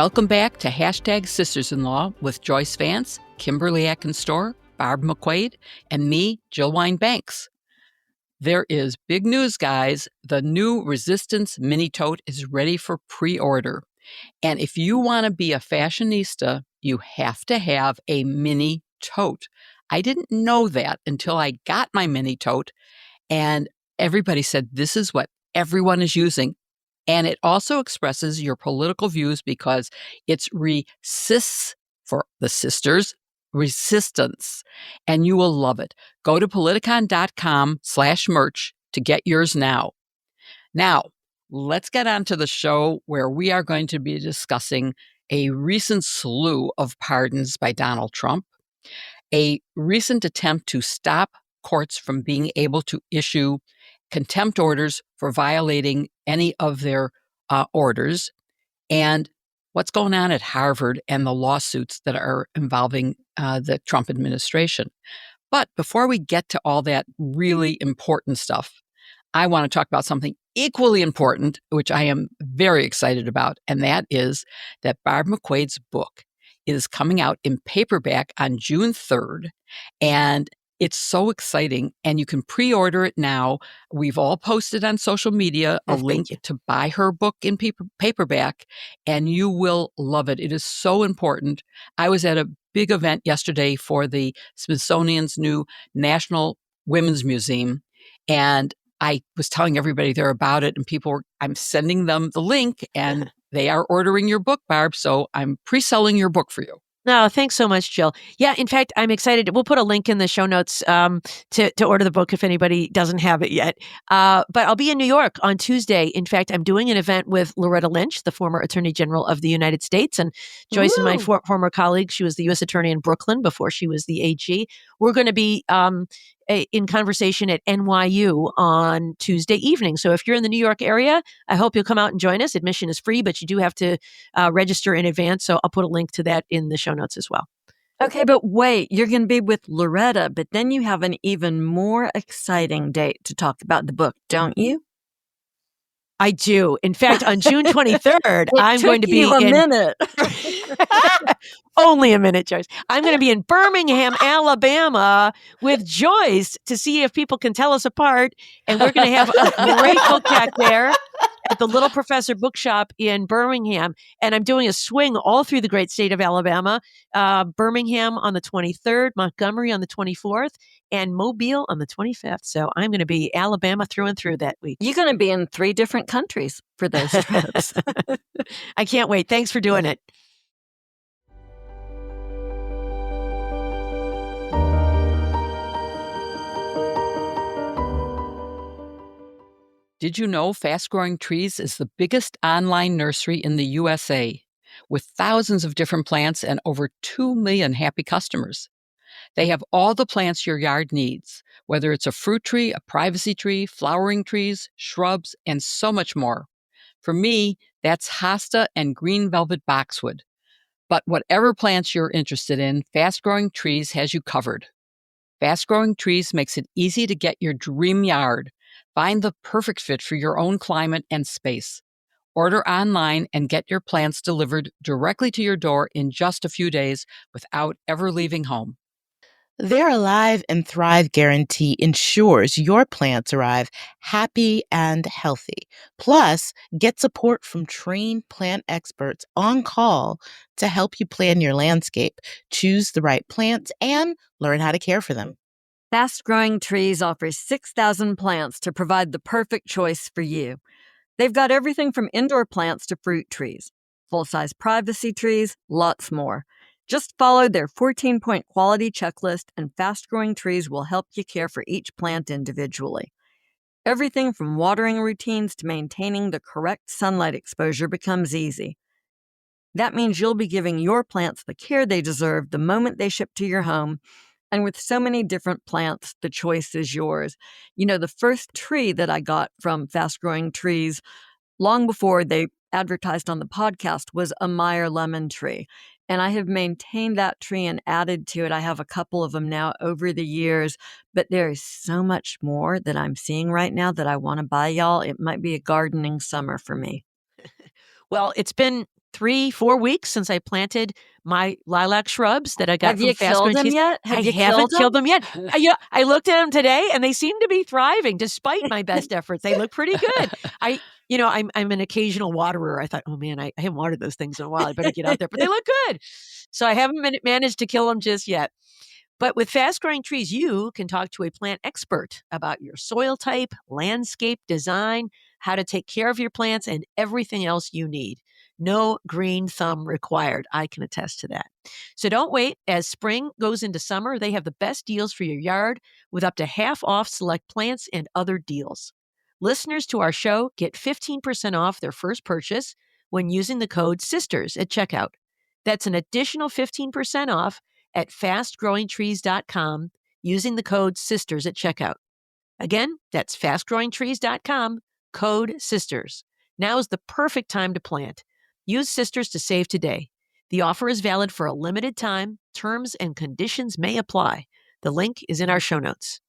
Welcome back to Hashtag Sisters-in-Law with Joyce Vance, Kimberly Atkins-Storr, Barb McQuaid, and me, Jill Wine-Banks. There is big news, guys. The new Resistance Mini Tote is ready for pre-order. And if you want to be a fashionista, you have to have a mini tote. I didn't know that until I got my mini tote, and everybody said this is what everyone is using. And it also expresses your political views because it's resists for the sisters resistance, and you will love it. Go to politicon.com/merch to get yours now. Now, let's get on to the show where we are going to be discussing a recent slew of pardons by Donald Trump, a recent attempt to stop courts from being able to issue contempt orders for violating any of their orders, and what's going on at Harvard and the lawsuits that are involving the Trump administration. But before we get to all that really important stuff, I want to talk about something equally important, which I am very excited about, and that is that Barb McQuaid's book is coming out in paperback on June 3rd, and it's so exciting, and you can pre-order it now. We've all posted on social media a link to buy her book in paperback, and you will love it. It is so important. I was at a big event yesterday for the Smithsonian's new National Women's Museum, and I was telling everybody there about it, and I'm sending them the link, and they are ordering your book, Barb, so I'm pre-selling your book for you. No, thanks so much, Jill. Yeah, in fact, I'm excited. We'll put a link in the show notes to order the book if anybody doesn't have it yet. But I'll be in New York on Tuesday. In fact, I'm doing an event with Loretta Lynch, the former Attorney General of the United States, and Joyce and my former colleague. She was the U.S. Attorney in Brooklyn before she was the AG. We're going to be in conversation at NYU on Tuesday evening. So if you're in the New York area, I hope you'll come out and join us. Admission is free, but you do have to register in advance. So I'll put a link to that in the show notes as well. Okay, but wait, you're going to be with Loretta, but then you have an even more exciting date to talk about the book, don't you? I do. In fact, on June 23rd, I'm going to be a minute. Only a minute, Joyce. I'm going to be in Birmingham, Alabama with Joyce to see if people can tell us apart. And we're going to have a great book hack there at the Little Professor Bookshop in Birmingham. And I'm doing a swing all through the great state of Alabama, Birmingham on the 23rd, Montgomery on the 24th, and Mobile on the 25th. So I'm going to be Alabama through and through that week. You're going to be in 3 different countries for those trips. I can't wait. Thanks for doing it. Did you know Fast Growing Trees is the biggest online nursery in the USA, with thousands of different plants and over 2 million happy customers? They have all the plants your yard needs, whether it's a fruit tree, a privacy tree, flowering trees, shrubs, and so much more. For me, that's hosta and green velvet boxwood. But whatever plants you're interested in, Fast Growing Trees has you covered. Fast Growing Trees makes it easy to get your dream yard. Find the perfect fit for your own climate and space. Order online and get your plants delivered directly to your door in just a few days without ever leaving home. Their Alive and Thrive guarantee ensures your plants arrive happy and healthy. Plus, get support from trained plant experts on call to help you plan your landscape, choose the right plants, and learn how to care for them. Fast Growing Trees offers 6,000 plants to provide the perfect choice for you. They've got everything from indoor plants to fruit trees, full-size privacy trees, lots more. Just follow their 14-point quality checklist, and Fast Growing Trees will help you care for each plant individually. Everything from watering routines to maintaining the correct sunlight exposure becomes easy. That means you'll be giving your plants the care they deserve the moment they ship to your home. And with so many different plants, the choice is yours. You know, the first tree that I got from Fast Growing Trees, long before they advertised on the podcast, was a Meyer lemon tree. And I have maintained that tree and added to it. I have a couple of them now over the years, but there is so much more that I'm seeing right now that I want to buy y'all. It might be a gardening summer for me. Well, it's been 3-4 weeks since I planted my lilac shrubs that I got Have from you Fast killed Growing them Trees. yet? I haven't killed them yet. I looked at them today, and they seem to be thriving despite my best efforts. They look pretty good. I'm an occasional waterer. I thought, oh man, I haven't watered those things in a while. I better get out there, but they look good. So I haven't managed to kill them just yet. But with Fast Growing Trees, you can talk to a plant expert about your soil type, landscape design, how to take care of your plants, and everything else you need. No green thumb required. I can attest to that. So don't wait. As spring goes into summer, they have the best deals for your yard with up to half off select plants and other deals. Listeners to our show get 15% off their first purchase when using the code SISTERS at checkout. That's an additional 15% off at fastgrowingtrees.com using the code SISTERS at checkout. Again, that's fastgrowingtrees.com, code SISTERS. Now is the perfect time to plant. Use Sisters to save today. The offer is valid for a limited time. Terms and conditions may apply. The link is in our show notes.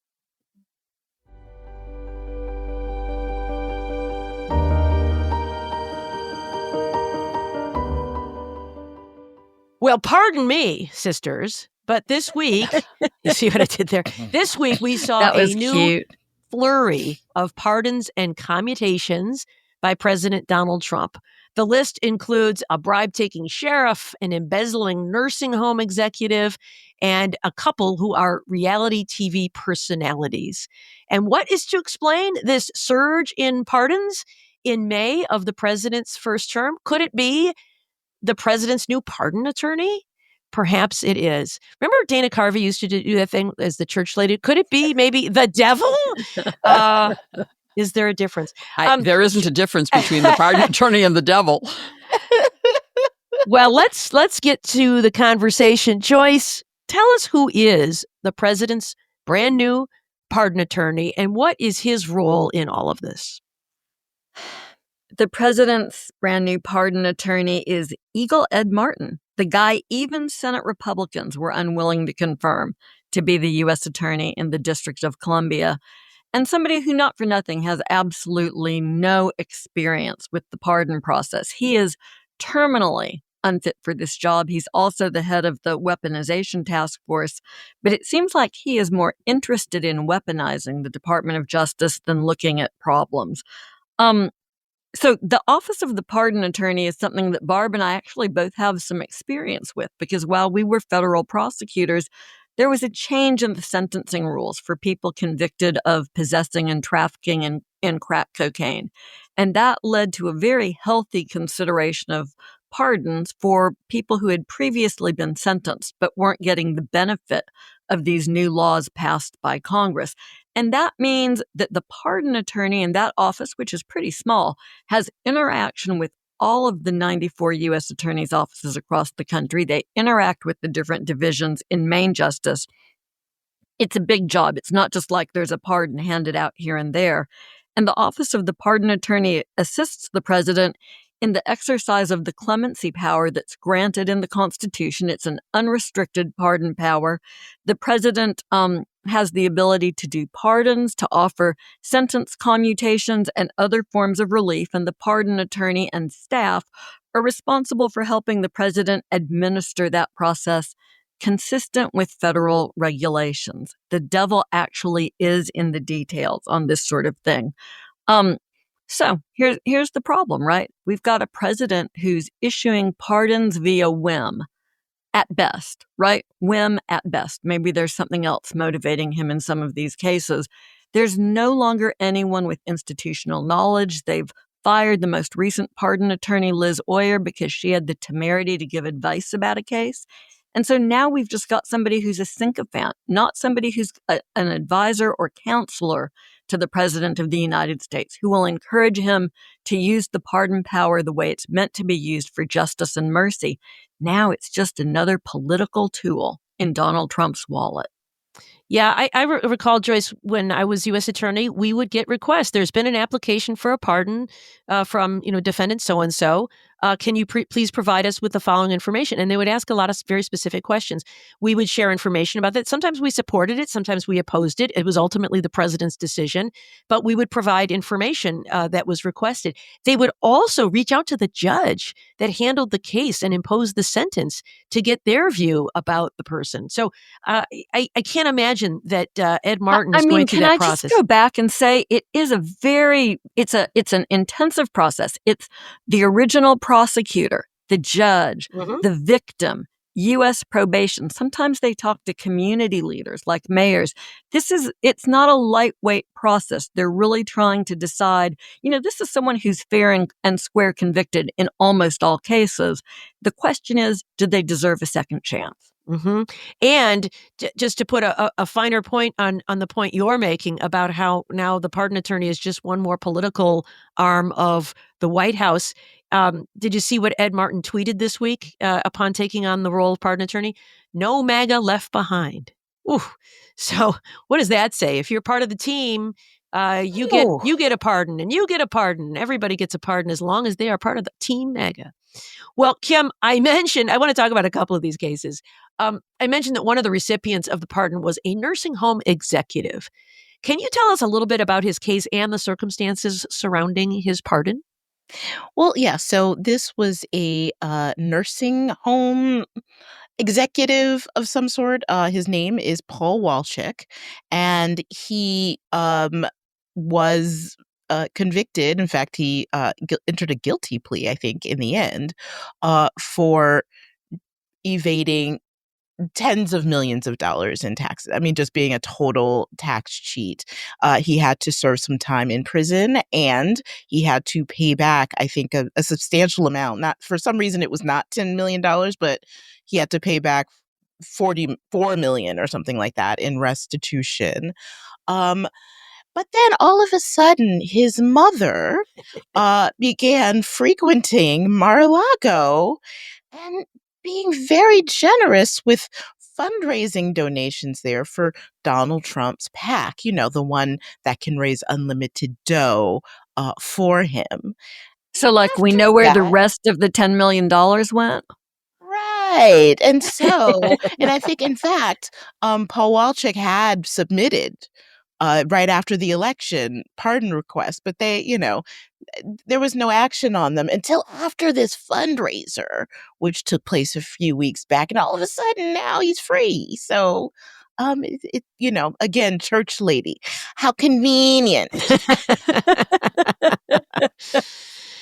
Well, pardon me, sisters, but this week, you see what I did there? This week we saw That was a new cute. flurry of pardons and commutations by President Donald Trump. The list includes a bribe-taking sheriff, an embezzling nursing home executive, and a couple who are reality TV personalities. And what is to explain this surge in pardons in May of the president's first term? Could it be the president's new pardon attorney? Perhaps it is. Remember Dana Carvey used to do that thing as the church lady? Could it be maybe the devil? Is there a difference? There isn't a difference between the pardon attorney and the devil. Well, let's get to the conversation. Joyce, tell us who is the president's brand new pardon attorney and what is his role in all of this? The president's brand new pardon attorney is Eagle Ed Martin, the guy even Senate Republicans were unwilling to confirm to be the U.S. attorney in the District of Columbia, and somebody who, not for nothing, has absolutely no experience with the pardon process. He is terminally unfit for this job. He's also the head of the weaponization task force, but it seems like he is more interested in weaponizing the Department of Justice than looking at problems. So the office of the pardon attorney is something that Barb and I actually both have some experience with, because while we were federal prosecutors, there was a change in the sentencing rules for people convicted of possessing and trafficking in crack cocaine. And that led to a very healthy consideration of pardons for people who had previously been sentenced but weren't getting the benefit of these new laws passed by Congress. And that means that the pardon attorney in that office, which is pretty small, has interaction with all of the 94 U.S. attorneys' offices across the country. They interact with the different divisions in Main Justice. It's a big job. It's not just like there's a pardon handed out here and there. And the office of the pardon attorney assists the president in the exercise of the clemency power that's granted in the Constitution. It's an unrestricted pardon power. The president has the ability to do pardons, to offer sentence commutations and other forms of relief, and the pardon attorney and staff are responsible for helping the president administer that process consistent with federal regulations. The devil actually is in the details on this sort of thing. So here's the problem, right? We've got a president who's issuing pardons via whim at best, right? Whim at best. Maybe there's something else motivating him in some of these cases. There's no longer anyone with institutional knowledge. They've fired the most recent pardon attorney, Liz Oyer, because she had the temerity to give advice about a case. And so now we've just got somebody who's a sycophant, not somebody who's an advisor or counselor to the president of the United States, who will encourage him to use the pardon power the way it's meant to be used for justice and mercy. Now it's just another political tool in Donald Trump's wallet. Yeah, I recall, Joyce, when I was U.S. attorney, we would get requests. There's been an application for a pardon from, defendant so-and-so. can you please provide us with the following information? And they would ask a lot of very specific questions. We would share information about that. Sometimes we supported it. Sometimes we opposed it. It was ultimately the president's decision, but we would provide information that was requested. They would also reach out to the judge that handled the case and imposed the sentence to get their view about the person. So I can't imagine that Ed Martin is going through that process. Can I just go back and say it's an intensive process. It's the original prosecutor, the judge, the victim, U.S. probation. Sometimes they talk to community leaders like mayors. It's not a lightweight process. They're really trying to decide, this is someone who's fair and square convicted in almost all cases. The question is, do they deserve a second chance? Mm-hmm. And just to put a finer point on the point you're making about how now the pardon attorney is just one more political arm of the White House. Did you see what Ed Martin tweeted this week upon taking on the role of pardon attorney? No MAGA left behind. Ooh. So what does that say? If you're part of the team, you get a pardon, and you get a pardon. Everybody gets a pardon as long as they are part of the team MAGA. Well, Kim, I want to talk about a couple of these cases. I mentioned that one of the recipients of the pardon was a nursing home executive. Can you tell us a little bit about his case and the circumstances surrounding his pardon? Well, yeah. So this was a nursing home executive of some sort. His name is Paul Walchik, and he was convicted. In fact, he entered a guilty plea, I think, in the end, for evading tens of millions of dollars in taxes. I mean, just being a total tax cheat. He had to serve some time in prison, and he had to pay back, I think, a substantial amount. Not for some reason, it was not $10 million, but he had to pay back 44 million or something like that in restitution. But then all of a sudden, his mother began frequenting Mar-a-Lago and being very generous with fundraising donations there for Donald Trump's PAC, the one that can raise unlimited dough for him. So, we know where the rest of the $10 million went? Right. And so, and I think, in fact, Paul Walchik had submitted right after the election pardon requests, but there was no action on them until after this fundraiser, which took place a few weeks back. And all of a sudden now he's free. So, again, church lady, how convenient.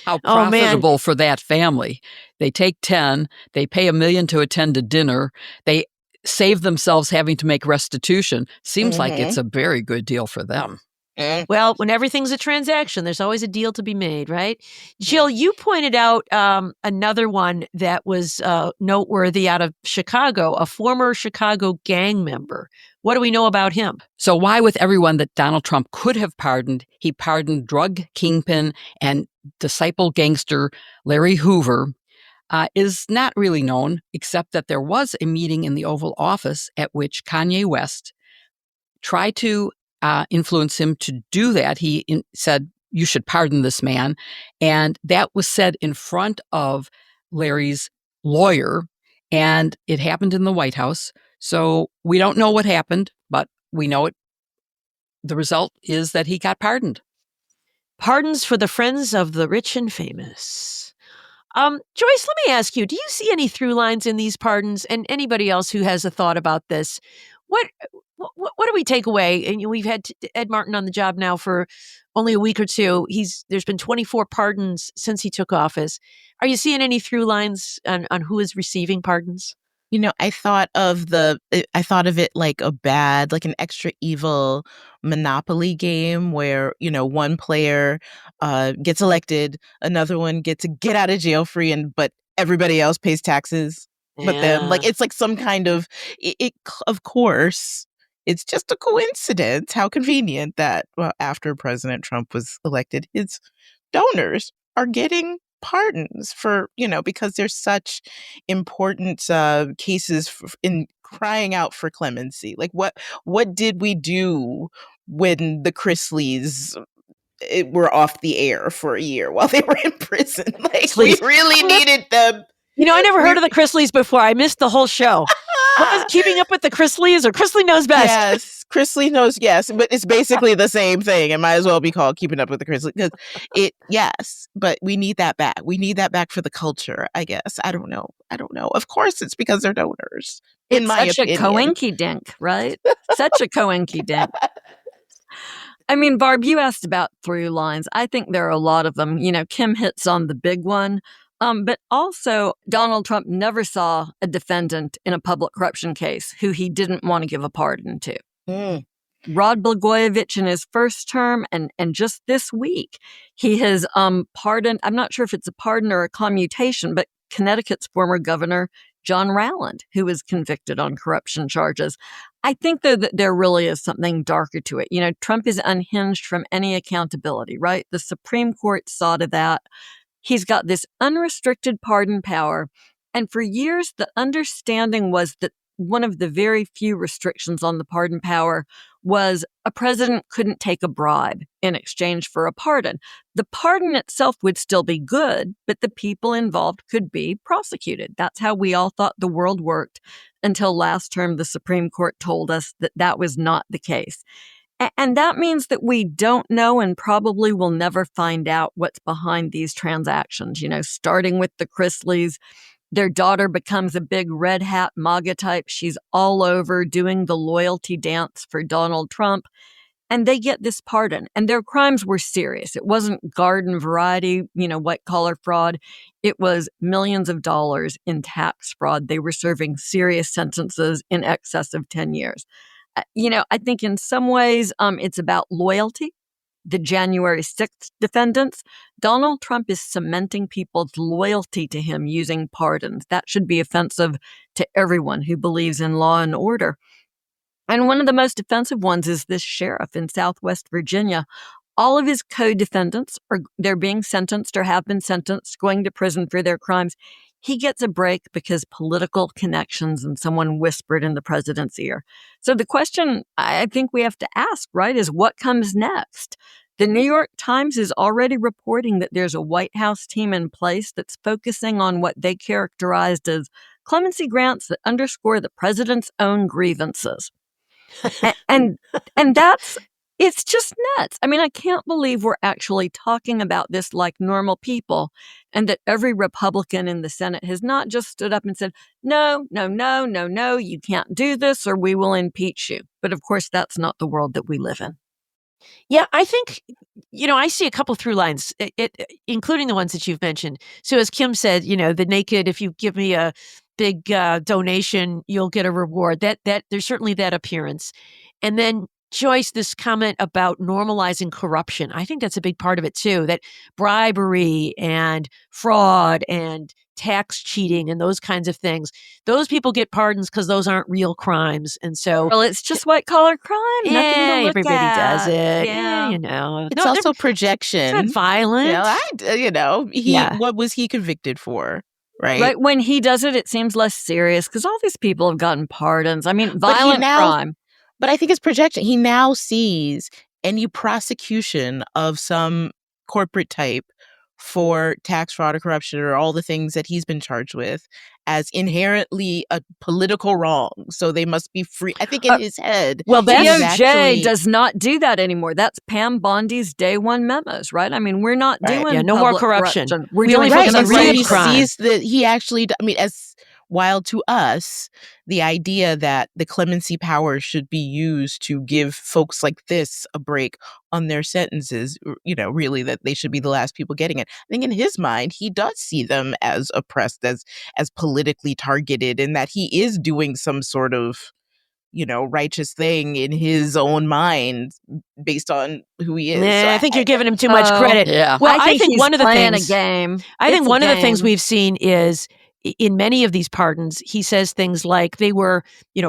How profitable for that family. They take 10, they pay $1 million to attend a dinner. They save themselves having to make restitution. Seems like it's a very good deal for them. Well, when everything's a transaction, there's always a deal to be made, right? Jill, you pointed out another one that was noteworthy out of Chicago, a former Chicago gang member. What do we know about him? So why, with everyone that Donald Trump could have pardoned, he pardoned drug kingpin and disciple gangster Larry Hoover, is not really known, except that there was a meeting in the Oval Office at which Kanye West tried to influence him to do that. He said, you should pardon this man. And that was said in front of Larry's lawyer, and it happened in the White House. So we don't know what happened, but we know it. The result is that he got pardoned. Pardons for the friends of the rich and famous. Joyce, let me ask you, do you see any through lines in these pardons, and anybody else who has a thought about this? What do we take away? And we've had Ed Martin on the job now for only a week or two. There's been 24 pardons since he took office. Are you seeing any through lines on who is receiving pardons? I thought of it like an extra evil Monopoly game where, one player gets elected, another one gets a get out of jail free, but everybody else pays taxes. But then, it's like some kind of, of course, it's just a coincidence. How convenient that after President Trump was elected, his donors are getting pardons for, because there's such important cases in crying out for clemency. Like what did we do when the Chrisleys were off the air for a year while they were in prison. Like, we Please. really needed them. I never heard of the Chrisleys before. I missed the whole show. What was Keeping Up with the Chrisleys, or Chrisley Knows Best? Yes, Chrisley Knows, yes, but it's basically the same thing. It might as well be called Keeping Up with the Chrisley, because yes, but we need that back. We need that back for the culture, I guess. I don't know. Of course, it's because they're donors. In my Such opinion. a coinky-dink, right? Such a coinky-dink. I mean, Barb, you asked about through lines. I think there are a lot of them. Kim hits on the big one. But also, Donald Trump never saw a defendant in a public corruption case who he didn't want to give a pardon to. Rod Blagojevich in his first term, and just this week, he has pardoned, I'm not sure if it's a pardon or a commutation, but Connecticut's former governor, John Rowland, who was convicted on corruption charges. I think, though, that there really is something darker to it. Trump is unhinged from any accountability, right? The Supreme Court saw to that. He's got this unrestricted pardon power. And for years, the understanding was that one of the very few restrictions on the pardon power was a president couldn't take a bribe in exchange for a pardon. The pardon itself would still be good, but the people involved could be prosecuted. That's how we all thought the world worked until last term the Supreme Court told us that that was not the case. And that means that we don't know and probably will never find out what's behind these transactions. Starting with the Chrisleys, their daughter becomes a big red hat MAGA type. She's all over doing the loyalty dance for Donald Trump. And they get this pardon. And their crimes were serious. It wasn't garden variety, white collar fraud. It was millions of dollars in tax fraud. They were serving serious sentences in excess of 10 years. I think in some ways it's about loyalty. The January 6th defendants, Donald Trump is cementing people's loyalty to him using pardons. That should be offensive to everyone who believes in law and order. And one of the most offensive ones is this sheriff in Southwest Virginia. All of his co-defendants they're being sentenced or have been sentenced, going to prison for their crimes. He gets a break because political connections and someone whispered in the president's ear. So the question I think we have to ask, right, is what comes next? The New York Times is already reporting that there's a White House team in place that's focusing on what they characterized as clemency grants that underscore the president's own grievances. and it's just nuts. I mean, I can't believe we're actually talking about this like normal people, and that every Republican in the Senate has not just stood up and said, no, you can't do this or we will impeach you. But of course, that's not the world that we live in. Yeah, I think, I see a couple through lines, including the ones that you've mentioned. So as Kim said, the naked, if you give me a big donation, you'll get a reward. That there's certainly that appearance. And then Joyce, this comment about normalizing corruption, I think that's a big part of it too, that bribery and fraud and tax cheating and those kinds of things, those people get pardons because those aren't real crimes. And so, well, it's just white collar crime. Yeah, nothing to look everybody at. does it. Yeah. It's also projection. It's not violent. What was he convicted for? Right. When he does it, it seems less serious because all these people have gotten pardons. I mean, violent crime. But I think it's projection. He now sees any prosecution of some corporate type for tax fraud or corruption or all the things that he's been charged with as inherently a political wrong. So they must be free. I think in his head. Well, DOJ does not do that anymore. That's Pam Bondi's day one memos, right? I mean, we're not doing no more corruption. We're only focus on real crime. He sees that he actually, while to us, the idea that the clemency power should be used to give folks like this a break on their sentences, really that they should be the last people getting it. I think in his mind, he does see them as oppressed, as politically targeted, and that he is doing some sort of, righteous thing in his own mind based on who he is. So I think you're giving him too much credit. Yeah. Well, I think one of the things, a game. I think one of the things we've seen is in many of these pardons, he says things like they were,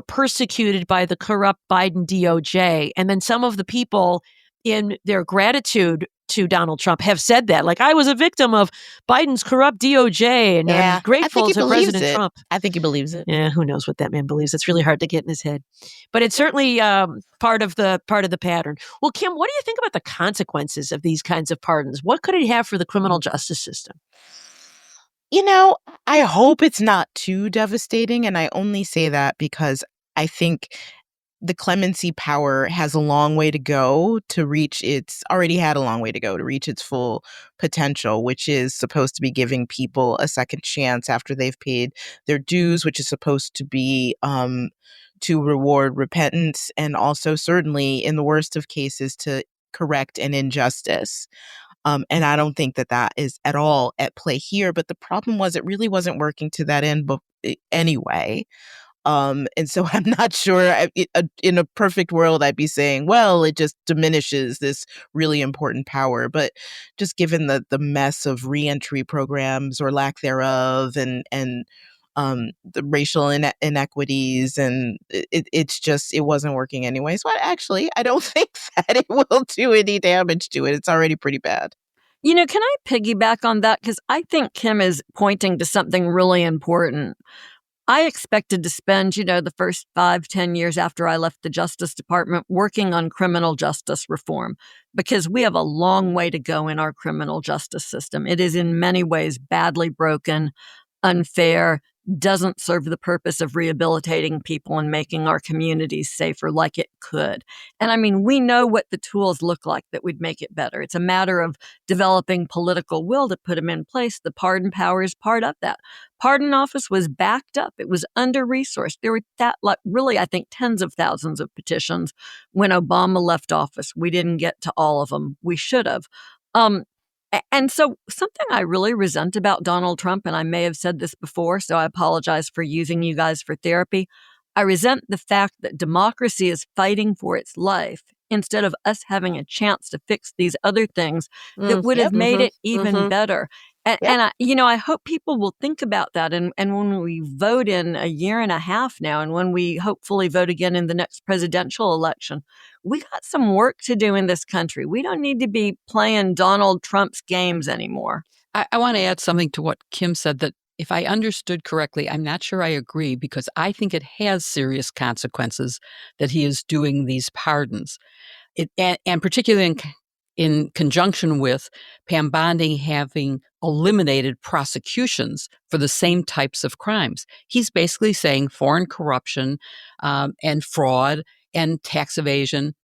persecuted by the corrupt Biden DOJ. And then some of the people in their gratitude to Donald Trump have said that. Like, I was a victim of Biden's corrupt DOJ, and I'm I grateful think he to believes President it. Trump. I think he believes it. Yeah, who knows what that man believes? It's really hard to get in his head. But it's certainly part of the pattern. Well, Kim, what do you think about the consequences of these kinds of pardons? What could it have for the criminal justice system? I hope it's not too devastating, and I only say that because I think the clemency power has a long way to go to reach already had a long way to go to reach its full potential, which is supposed to be giving people a second chance after they've paid their dues, which is supposed to be to reward repentance, and also certainly in the worst of cases to correct an injustice. And I don't think that is at all at play here. But the problem was it really wasn't working to that end anyway. And so I'm not sure. In a perfect world, I'd be saying, well, it just diminishes this really important power. But just given the mess of reentry programs or lack thereof, and the racial inequities, and it wasn't working anyway. So I don't think that it will do any damage to it. It's already pretty bad. Can I piggyback on that? Because I think Kim is pointing to something really important. I expected to spend, the first 5-10 years after I left the Justice Department working on criminal justice reform, because we have a long way to go in our criminal justice system. It is in many ways badly broken, unfair, doesn't serve the purpose of rehabilitating people and making our communities safer like it could. And I mean, we know what the tools look like that would make it better. It's a matter of developing political will to put them in place. The pardon power is part of that. Pardon office was backed up. It was under-resourced. There were really, I think, tens of thousands of petitions when Obama left office. We didn't get to all of them. We should have. And so something I really resent about Donald Trump, and I may have said this before, so I apologize for using you guys for therapy. I resent the fact that democracy is fighting for its life instead of us having a chance to fix these other things that would have made it even better. And I hope people will think about that. And when we vote in a year and a half now, and when we hopefully vote again in the next presidential election, we got some work to do in this country. We don't need to be playing Donald Trump's games anymore. I want to add something to what Kim said, that if I understood correctly, I'm not sure I agree, because I think it has serious consequences that he is doing these pardons. And particularly in conjunction with Pam Bondi having eliminated prosecutions for the same types of crimes. He's basically saying foreign corruption and fraud and tax evasion,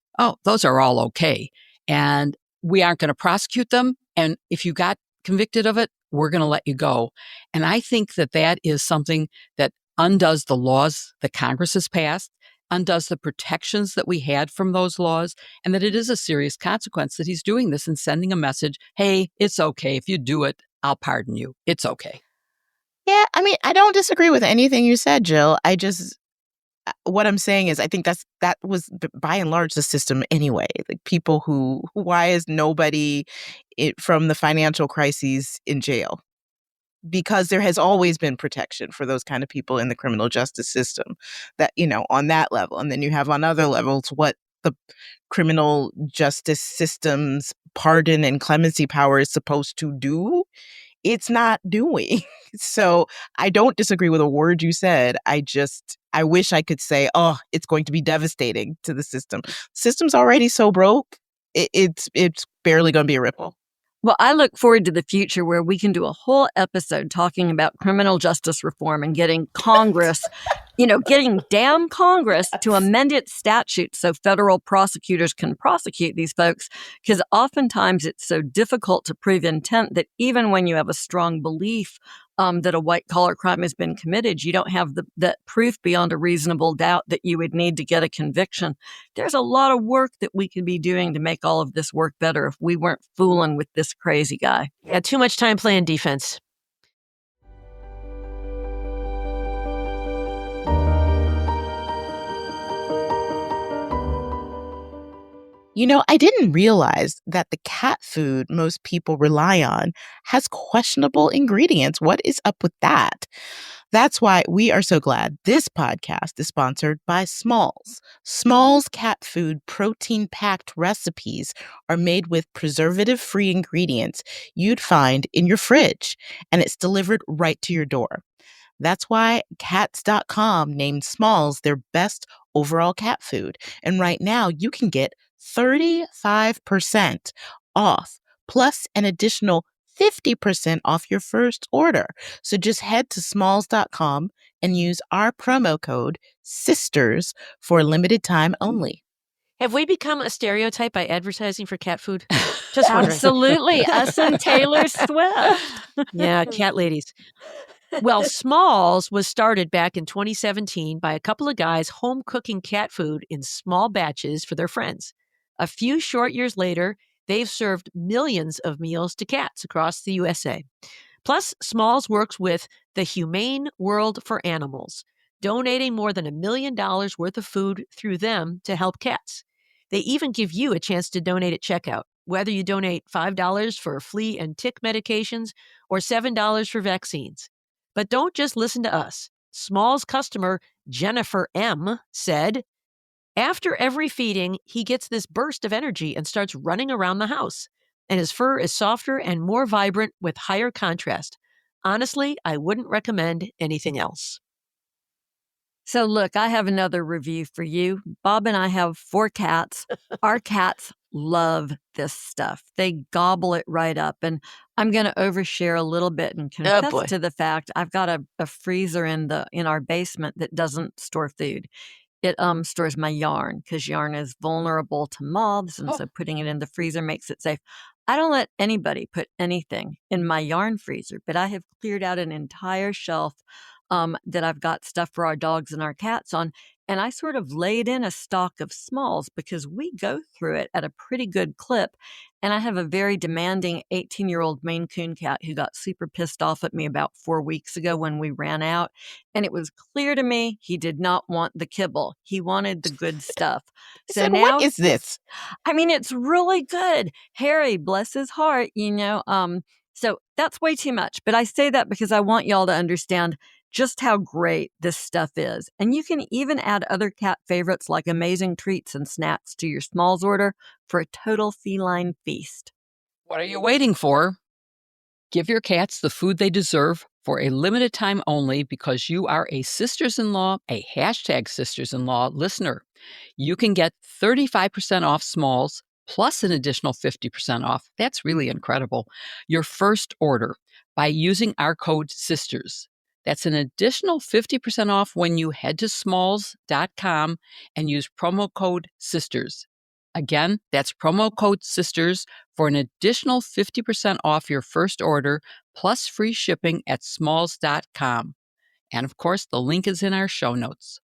those are all okay. And we aren't going to prosecute them. And if you got convicted of it, we're going to let you go. And I think that is something that undoes the laws that Congress has passed, undoes the protections that we had from those laws, and that it is a serious consequence that he's doing this and sending a message, hey, it's okay. If you do it, I'll pardon you. It's okay. Yeah, I mean, I don't disagree with anything you said, Jill. What I'm saying is I think that was by and large the system anyway. Like people why is nobody from the financial crises in jail? Because there has always been protection for those kind of people in the criminal justice system, that, on that level. And then you have on other levels what the criminal justice system's pardon and clemency power is supposed to do. It's not doing. So I don't disagree with a word you said. I wish I could say, it's going to be devastating to the system. The system's already so broke. It's barely going to be a ripple. Well, I look forward to the future where we can do a whole episode talking about criminal justice reform and getting Congress, getting damn Congress to amend its statute so federal prosecutors can prosecute these folks. Because oftentimes it's so difficult to prove intent that even when you have a strong belief that a white-collar crime has been committed, you don't have the proof beyond a reasonable doubt that you would need to get a conviction. There's a lot of work that we could be doing to make all of this work better if we weren't fooling with this crazy guy. Yeah, too much time playing defense. I didn't realize that the cat food most people rely on has questionable ingredients. What is up with that? That's why we are so glad this podcast is sponsored by Smalls. Smalls cat food protein-packed recipes are made with preservative-free ingredients you'd find in your fridge, and it's delivered right to your door. That's why Cats.com named Smalls their best overall cat food. And right now, you can get 35% off, plus an additional 50% off your first order. So just head to smalls.com and use our promo code SISTERS for a limited time only. Have we become a stereotype by advertising for cat food? Just wondering. Absolutely. Us and Taylor Swift. Yeah, cat ladies. Well, Smalls was started back in 2017 by a couple of guys home cooking cat food in small batches for their friends. A few short years later, they've served millions of meals to cats across the USA. Plus, Smalls works with the Humane World for Animals, donating more than $1 million worth of food through them to help cats. They even give you a chance to donate at checkout, whether you donate $5 for flea and tick medications or $7 for vaccines. But don't just listen to us. Smalls customer Jennifer M. said, after every feeding, he gets this burst of energy and starts running around the house. And his fur is softer and more vibrant with higher contrast. Honestly, I wouldn't recommend anything else. So look, I have another review for you. Bob and I have 4 cats. Our cats love this stuff. They gobble it right up. And I'm going to overshare a little bit and confess to the fact I've got a freezer in our basement that doesn't store food. It stores my yarn because yarn is vulnerable to moths, and so putting it in the freezer makes it safe. I don't let anybody put anything in my yarn freezer, but I have cleared out an entire shelf that I've got stuff for our dogs and our cats on. And I sort of laid in a stock of Smalls because we go through it at a pretty good clip. And I have a very demanding 18-year-old Maine Coon cat who got super pissed off at me about 4 weeks ago when we ran out. And it was clear to me he did not want the kibble. He wanted the good stuff. So now, what is this? I mean, it's really good. Harry, bless his heart, So that's way too much. But I say that because I want y'all to understand just how great this stuff is. And you can even add other cat favorites like amazing treats and snacks to your Smalls order for a total feline feast. What are you waiting for? Give your cats the food they deserve for a limited time only because you are a Sisters-in-Law, a hashtag Sisters-in-Law listener. You can get 35% off Smalls plus an additional 50% off. That's really incredible. Your first order by using our code SISTERS. That's an additional 50% off when you head to smalls.com and use promo code SISTERS. Again, that's promo code SISTERS for an additional 50% off your first order, plus free shipping at smalls.com. And of course, the link is in our show notes.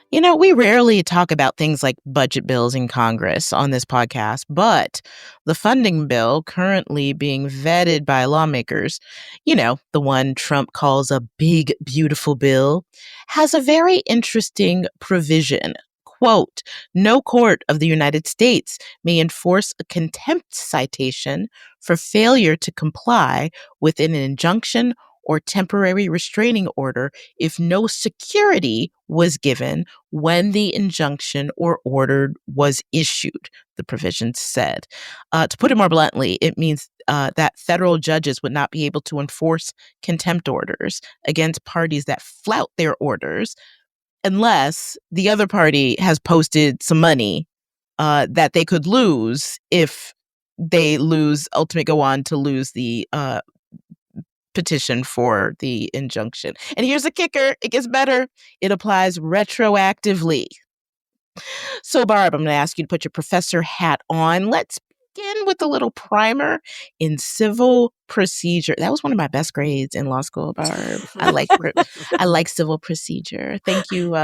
You know, we rarely talk about things like budget bills in Congress on this podcast, but the funding bill currently being vetted by lawmakers, the one Trump calls a big, beautiful bill, has a very interesting provision. Quote, no court of the United States may enforce a contempt citation for failure to comply with an injunction or temporary restraining order if no security was given when the injunction or order was issued, the provision said. To put it more bluntly, it means that federal judges would not be able to enforce contempt orders against parties that flout their orders unless the other party has posted some money that they could lose if they ultimately go on to lose the petition for the injunction. And here's the kicker. It gets better. It applies retroactively. So, Barb, I'm going to ask you to put your professor hat on. Let's begin with a little primer in civil procedure. That was one of my best grades in law school, Barb. I like civil procedure. Thank you,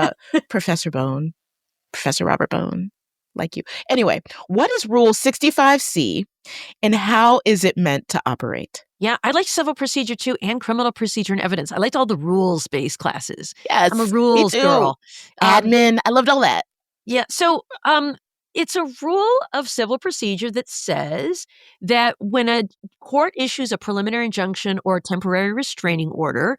Professor Robert Bone. Like you. Anyway, what is Rule 65C and how is it meant to operate? Yeah, I liked civil procedure too and criminal procedure and evidence. I liked all the rules-based classes. Yes, I'm a rules girl. Admin, I loved all that. Yeah, so It's a rule of civil procedure that says that when a court issues a preliminary injunction or a temporary restraining order,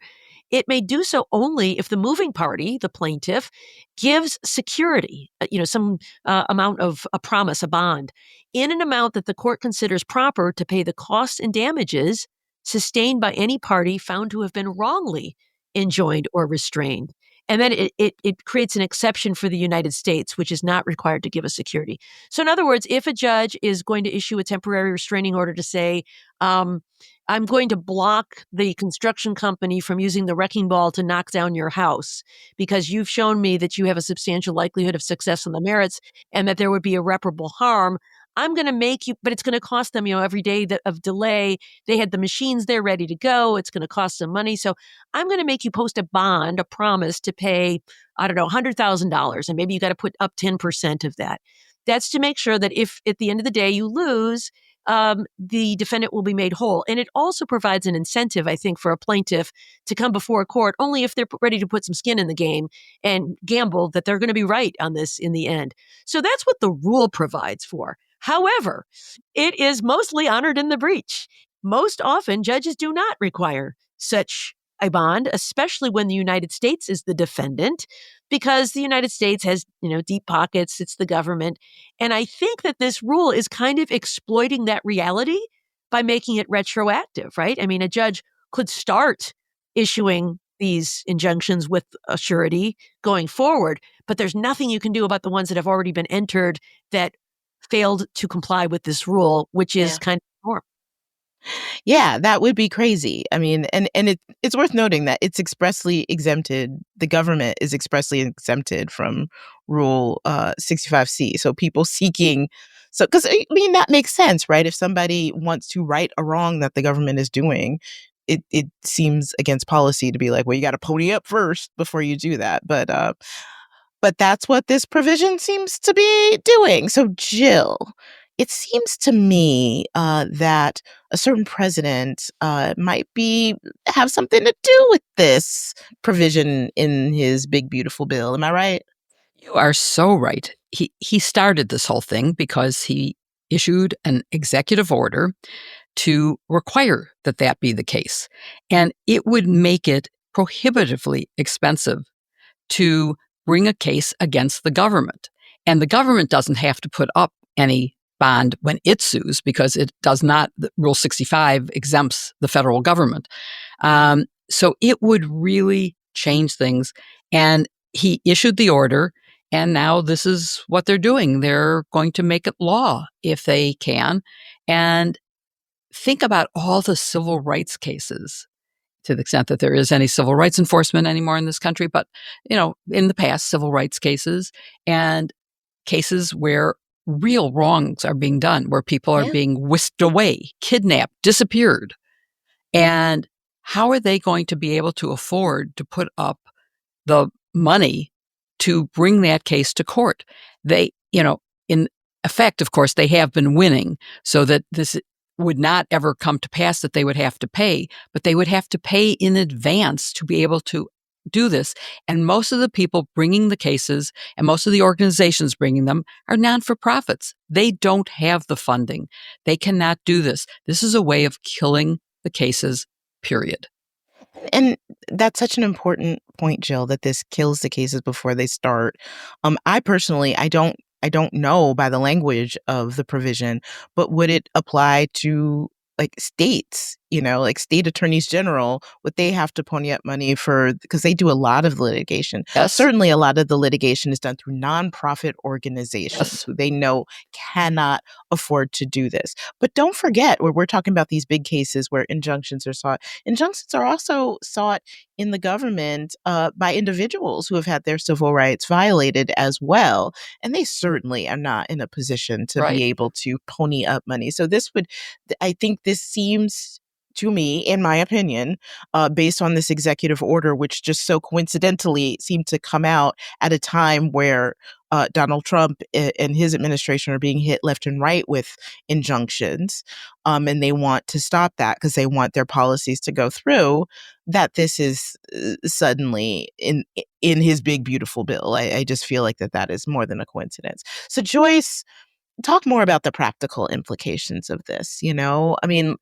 it may do so only if the moving party, the plaintiff, gives security, some amount of a promise, a bond, in an amount that the court considers proper to pay the costs and damages sustained by any party found to have been wrongly enjoined or restrained. And then it creates an exception for the United States, which is not required to give a security. So in other words, if a judge is going to issue a temporary restraining order to say, I'm going to block the construction company from using the wrecking ball to knock down your house because you've shown me that you have a substantial likelihood of success on the merits and that there would be irreparable harm. I'm going to make you, but it's going to cost them, every day of delay. They had the machines there ready to go. It's going to cost them money. So I'm going to make you post a bond, a promise to pay, I don't know, $100,000. And maybe you got to put up 10% of that. That's to make sure that if at the end of the day you lose, the defendant will be made whole. And it also provides an incentive, I think, for a plaintiff to come before a court only if they're ready to put some skin in the game and gamble that they're going to be right on this in the end. So that's what the rule provides for. However, it is mostly honored in the breach. Most often, judges do not require such a bond, especially when the United States is the defendant, because the United States has, deep pockets. It's the government. And I think that this rule is kind of exploiting that reality by making it retroactive, right? I mean, a judge could start issuing these injunctions with a surety going forward, but there's nothing you can do about the ones that have already been entered that failed to comply with this rule, which is kind of the norm. Yeah, that would be crazy. I mean, and it's worth noting that it's expressly exempted. The government is expressly exempted from Rule 65C. So people seeking, because I mean that makes sense, right? If somebody wants to right a wrong that the government is doing, it seems against policy to be like, well, you got to pony up first before you do that. But that's what this provision seems to be doing. So, Jill, it seems to me that a certain president might have something to do with this provision in his big, beautiful bill. Am I right? You are so right. He started this whole thing because he issued an executive order to require that be the case. And it would make it prohibitively expensive to bring a case against the government. And the government doesn't have to put up any bond when it sues because it does not. Rule 65 exempts the federal government. So it would really change things. And he issued the order, and now this is what they're doing. They're going to make it law if they can. And think about all the civil rights cases, to the extent that there is any civil rights enforcement anymore in this country. But, in the past, civil rights cases and cases where real wrongs are being done, where people are being whisked away, kidnapped, disappeared. And how are they going to be able to afford to put up the money to bring that case to court? They, in effect, of course, they have been winning, so that this would not ever come to pass that they would have to pay, but they would have to pay in advance to be able to do this. And most of the people bringing the cases and most of the organizations bringing them are non-for-profits. They don't have the funding. They cannot do this. This is a way of killing the cases, period. And that's such an important point, Jill, that this kills the cases before they start. I personally, I don't know by the language of the provision, but would it apply to like states, like state attorneys general? Would they have to pony up money because they do a lot of litigation? Yes. Certainly a lot of the litigation is done through nonprofit organizations who they know cannot afford to do this. But don't forget, where we're talking about these big cases where injunctions are sought. Injunctions are also sought in the government by individuals who have had their civil rights violated as well. And they certainly are not in a position to be able to pony up money. So I think this seems to me, in my opinion, based on this executive order, which just so coincidentally seemed to come out at a time where Donald Trump and his administration are being hit left and right with injunctions, and they want to stop that because they want their policies to go through. That this is suddenly in his big beautiful bill. I just feel like that is more than a coincidence. So Joyce, talk more about the practical implications of this. I mean,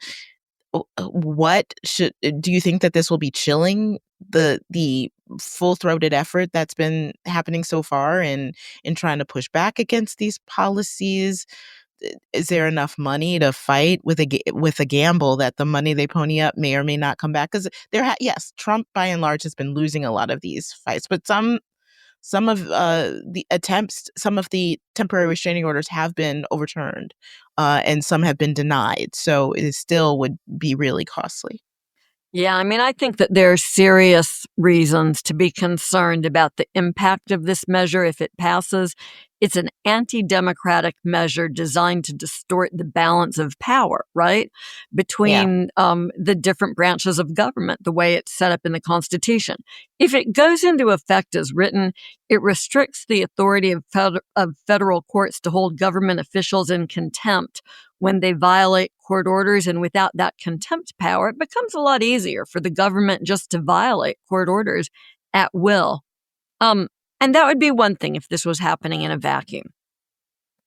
what do you think that this will be chilling the full-throated effort that's been happening so far in trying to push back against these policies? Is there enough money to fight with a gamble that the money they pony up may or may not come back? Because yes, Trump by and large has been losing a lot of these fights, but some of the attempts, some of the temporary restraining orders have been overturned, and some have been denied. So it still would be really costly. Yeah, I mean, I think that there are serious reasons to be concerned about the impact of this measure if it passes. It's an anti-democratic measure designed to distort the balance of power, right? Between the different branches of government, the way it's set up in the Constitution. If it goes into effect as written, it restricts the authority of federal courts to hold government officials in contempt when they violate court orders. And without that contempt power, it becomes a lot easier for the government just to violate court orders at will. And that would be one thing if this was happening in a vacuum.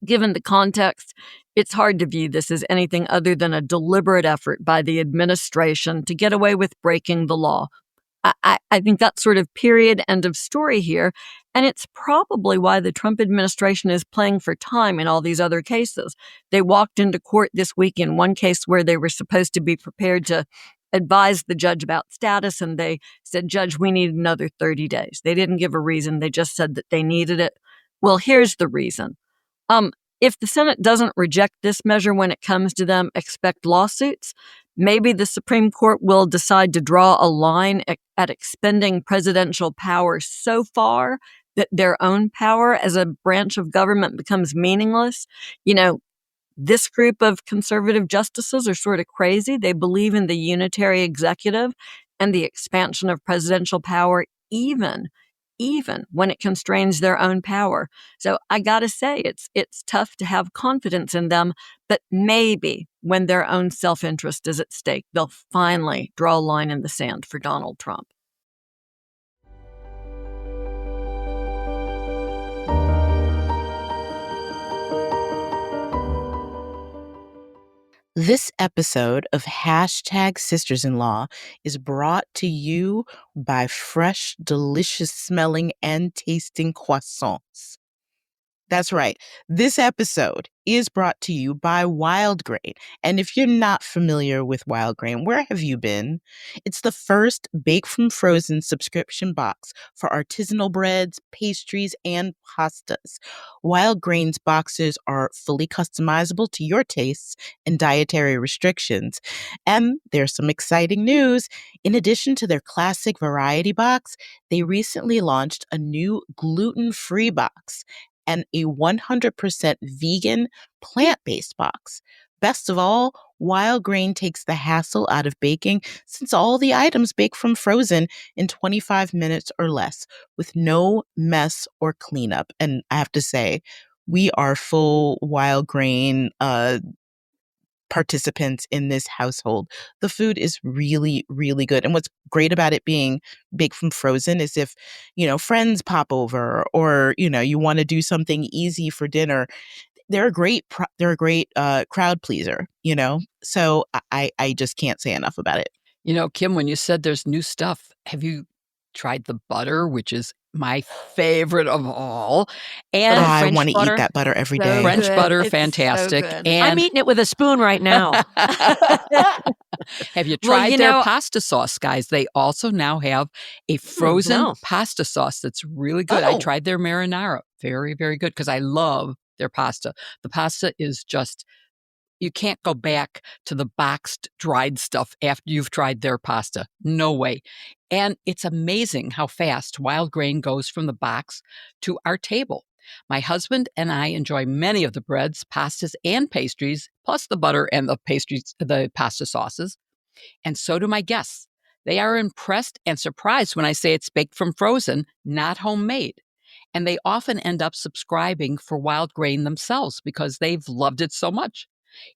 Given the context, it's hard to view this as anything other than a deliberate effort by the administration to get away with breaking the law. I think that's sort of period, end of story here. And it's probably why the Trump administration is playing for time in all these other cases. They walked into court this week in one case where they were supposed to be prepared to advise the judge about status, and they said, "Judge, we need another 30 days. They didn't give a reason. They just said that they needed it. Well, here's the reason. If the Senate doesn't reject this measure when it comes to them, expect lawsuits. Maybe the Supreme Court will decide to draw a line at expending presidential power so far that their own power as a branch of government becomes meaningless. This group of conservative justices are sort of crazy. They believe in the unitary executive and the expansion of presidential power, even when it constrains their own power. So I got to say, it's tough to have confidence in them, but maybe when their own self-interest is at stake, they'll finally draw a line in the sand for Donald Trump. This episode of #Sisters-in-Law is brought to you by fresh, delicious smelling and tasting croissants. That's right. This episode is brought to you by Wild Grain. And if you're not familiar with Wild Grain, where have you been? It's the first bake from frozen subscription box for artisanal breads, pastries, and pastas. Wild Grain's boxes are fully customizable to your tastes and dietary restrictions. And there's some exciting news. In addition to their classic variety box, they recently launched a new gluten-free box and a 100% vegan, plant-based box. Best of all, Wild Grain takes the hassle out of baking since all the items bake from frozen in 25 minutes or less with no mess or cleanup. And I have to say, we are full Wild Grain participants in this household. The food is really, really good. And what's great about it being baked from frozen is if, friends pop over or, you want to do something easy for dinner, they're a great crowd pleaser, So I just can't say enough about it. Kim, when you said there's new stuff, have you tried the butter, which is my favorite of all? And I want to eat that butter every day. French butter, fantastic. So and I'm eating it with a spoon right now. Have you tried their pasta sauce, guys? They also now have a frozen pasta sauce that's really good. I tried their marinara. Very, very good because I love their pasta. The pasta is just, you can't go back to the boxed, dried stuff after you've tried their pasta. No way. And it's amazing how fast Wild Grain goes from the box to our table. My husband and I enjoy many of the breads, pastas, and pastries, plus the butter and the pastries, the pasta sauces. And so do my guests. They are impressed and surprised when I say it's baked from frozen, not homemade. And they often end up subscribing for Wild Grain themselves because they've loved it so much.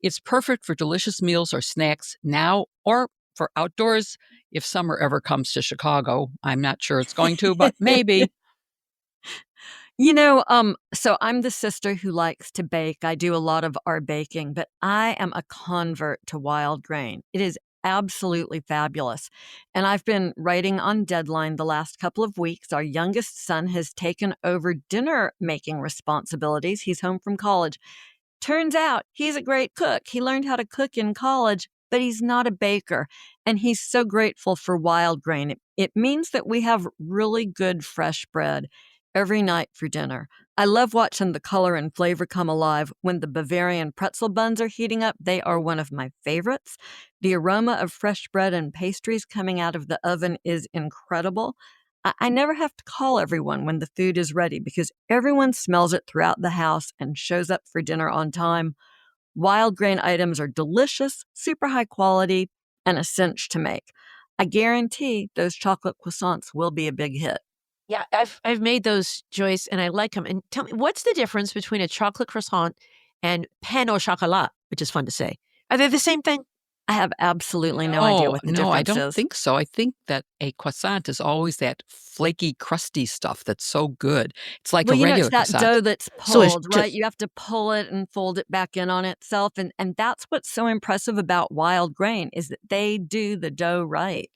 It's perfect for delicious meals or snacks now or for outdoors if summer ever comes to Chicago. I'm not sure it's going to, but maybe. So I'm the sister who likes to bake. I do a lot of our baking, but I am a convert to wild grain. It is absolutely fabulous. And I've been writing on deadline the last couple of weeks. Our youngest son has taken over dinner making responsibilities. He's home from college. Turns out he's a great cook. He learned how to cook in college, but he's not a baker. And he's so grateful for wild grain. It means that we have really good fresh bread every night for dinner. I love watching the color and flavor come alive when the Bavarian pretzel buns are heating up. They are one of my favorites. The aroma of fresh bread and pastries coming out of the oven is incredible. I never have to call everyone when the food is ready because everyone smells it throughout the house and shows up for dinner on time. Wild grain items are delicious, super high quality, and a cinch to make. I guarantee those chocolate croissants will be a big hit. Yeah, I've made those, Joyce, and I like them. And tell me, what's the difference between a chocolate croissant and pain au chocolat, which is fun to say? Are they the same thing? I have absolutely no idea what the difference I don't is. think so. I think that a croissant is always that flaky, crusty stuff that's so good. It's like a regular it's that croissant. dough that's So it's pulled, right? just- You have to pull it and fold it back in on itself. And that's what's so impressive about wild grain is that they do the dough right.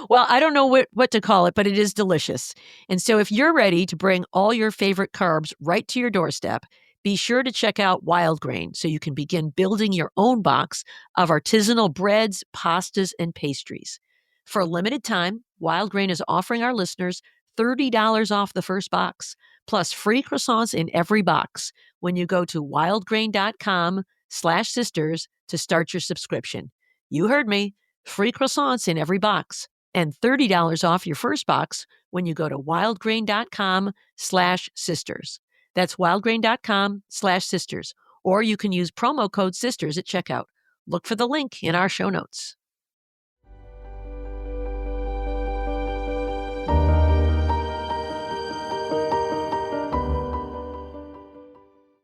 Well, I don't know what to call it, but it is delicious. And so if you're ready to bring all your favorite carbs right to your doorstep, be sure to check out Wild Grain so you can begin building your own box of artisanal breads, pastas, and pastries. For a limited time, Wild Grain is offering our listeners $30 off the first box, plus free croissants in every box when you go to wildgrain.com/sisters to start your subscription. You heard me. Free croissants in every box, and $30 off your first box when you go to wildgrain.com/sisters. That's wildgrain.com/sisters, or you can use promo code SISTERS at checkout. Look for the link in our show notes.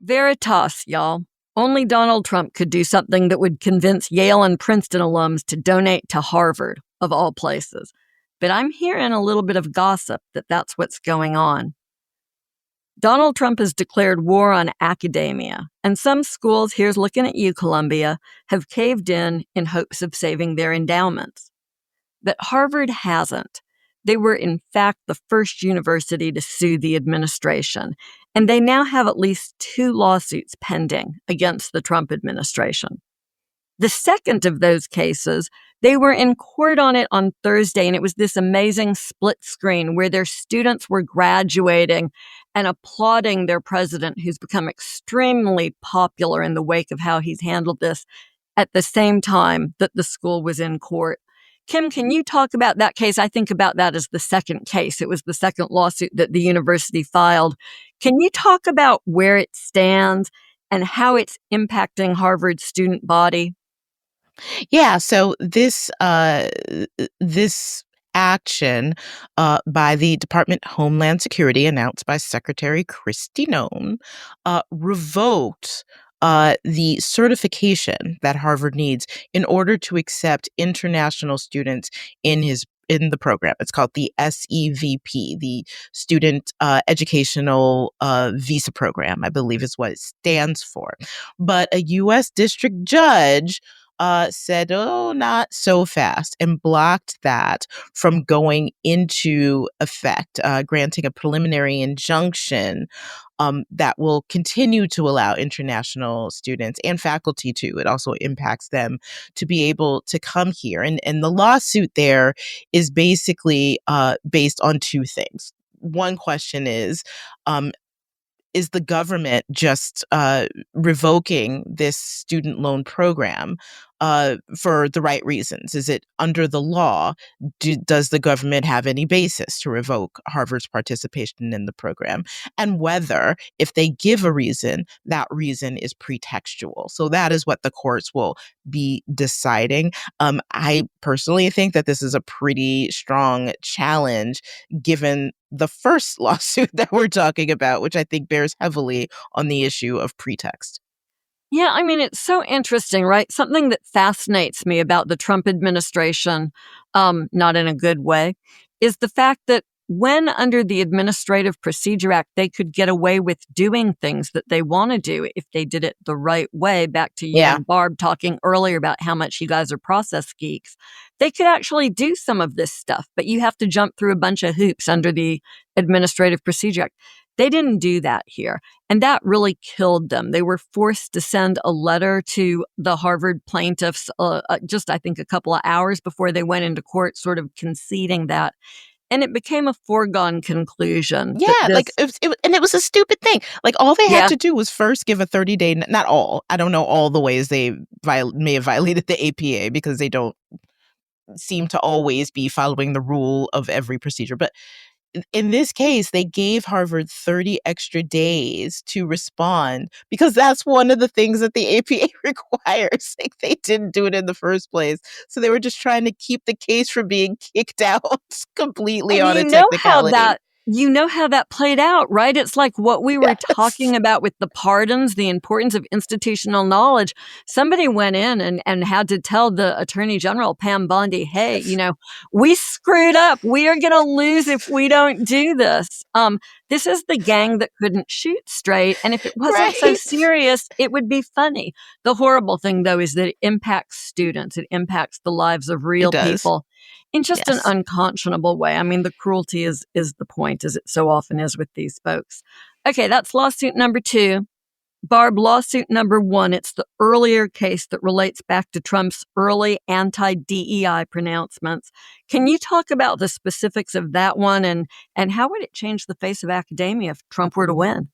Veritas, y'all. Only Donald Trump could do something that would convince Yale and Princeton alums to donate to Harvard, of all places. But I'm hearing a little bit of gossip that that's what's going on. Donald Trump has declared war on academia, and some schools, here's looking at you, Columbia, have caved in hopes of saving their endowments. But Harvard hasn't. They were, in fact, the first university to sue the administration, and they now have at least 2 lawsuits pending against the Trump administration. The second of those cases, they were in court on it on Thursday, and it was this amazing split screen where their students were graduating and applauding their president, who's become extremely popular in the wake of how he's handled this, at the same time that the school was in court. Kim, can you talk about that case? I think about that as the second case. It was the second lawsuit that the university filed. Can you talk about where it stands and how it's impacting Harvard's student body? Yeah, so this action by the Department of Homeland Security, announced by Secretary Kristi Noem, revoked the certification that Harvard needs in order to accept international students in the program. It's called the SEVP, the Student Educational Visa Program, I believe is what it stands for. But a U.S. district judge said, oh, not so fast, and blocked that from going into effect, granting a preliminary injunction that will continue to allow international students and faculty too. It also impacts them to be able to come here. And the lawsuit there is basically based on 2 things. One question is the government just revoking this student loan program for the right reasons? Is it under the law? Does the government have any basis to revoke Harvard's participation in the program? And whether, if they give a reason, that reason is pretextual. So that is what the courts will be deciding. I personally think that this is a pretty strong challenge given the first lawsuit that we're talking about, which I think bears heavily on the issue of pretext. Yeah, I mean, it's so interesting, right? Something that fascinates me about the Trump administration, not in a good way, is the fact that when under the Administrative Procedure Act, they could get away with doing things that they want to do if they did it the right way. Back to you Yeah. and Barb talking earlier about how much you guys are process geeks. They could actually do some of this stuff, but you have to jump through a bunch of hoops under the Administrative Procedure Act. They didn't do that here. And that really killed them. They were forced to send a letter to the Harvard plaintiffs just, I think, a couple of hours before they went into court, sort of conceding that. And it became a foregone conclusion. Yeah, that like and it was a stupid thing. Like all they had Yeah. to do was first give a 30-day, not all. I don't know all the ways they may have violated the APA because they don't seem to always be following the rule of every procedure. But in this case, they gave Harvard 30 extra days to respond because that's one of the things that the APA requires. Like they didn't do it in the first place. So they were just trying to keep the case from being kicked out completely And on a you know technicality. how that played out, right? It's like what we were talking about with the pardons, the importance of institutional knowledge. Somebody went in and had to tell the Attorney General, Pam Bondi, hey, we screwed up. We are going to lose if we don't do this. This is the gang that couldn't shoot straight. And if it wasn't so Right. serious, it would be funny. The horrible thing, though, is that it impacts students. It impacts the lives of real does. people in just Yes. an unconscionable way. I mean, the cruelty is the point, as it so often is with these folks. Okay, that's lawsuit number 2. Barb, lawsuit number 1, it's the earlier case that relates back to Trump's early anti-DEI pronouncements. Can you talk about the specifics of that one and how would it change the face of academia if Trump were to win?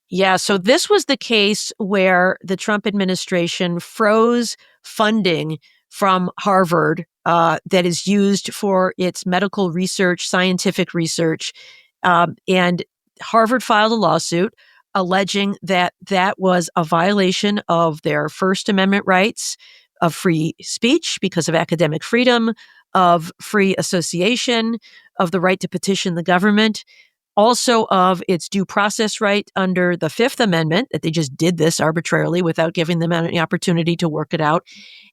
Yeah, so this was the case where the Trump administration froze funding from Harvard that is used for its medical research, scientific research. And Harvard filed a lawsuit alleging that that was a violation of their First Amendment rights of free speech because of academic freedom, of free association, of the right to petition the government, also of its due process right under the Fifth Amendment, that they just did this arbitrarily without giving them any opportunity to work it out,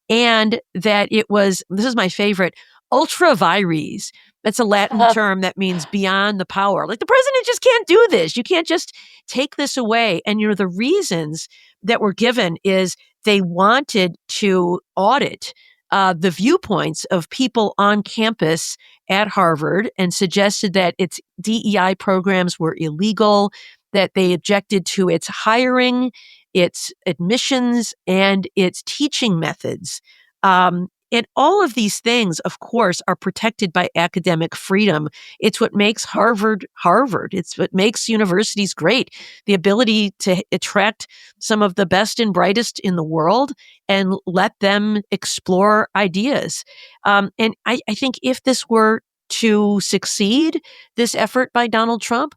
and that it was, this is my favorite, ultra vires. That's a Latin term that means beyond the power. Like the president just can't do this. You can't just take this away. And the reasons that were given is they wanted to audit the viewpoints of people on campus at Harvard and suggested that its DEI programs were illegal, that they objected to its hiring, its admissions, and its teaching methods. And all of these things, of course, are protected by academic freedom. It's what makes Harvard Harvard. It's what makes universities great. The ability to attract some of the best and brightest in the world and let them explore ideas. And I think if this were to succeed, this effort by Donald Trump,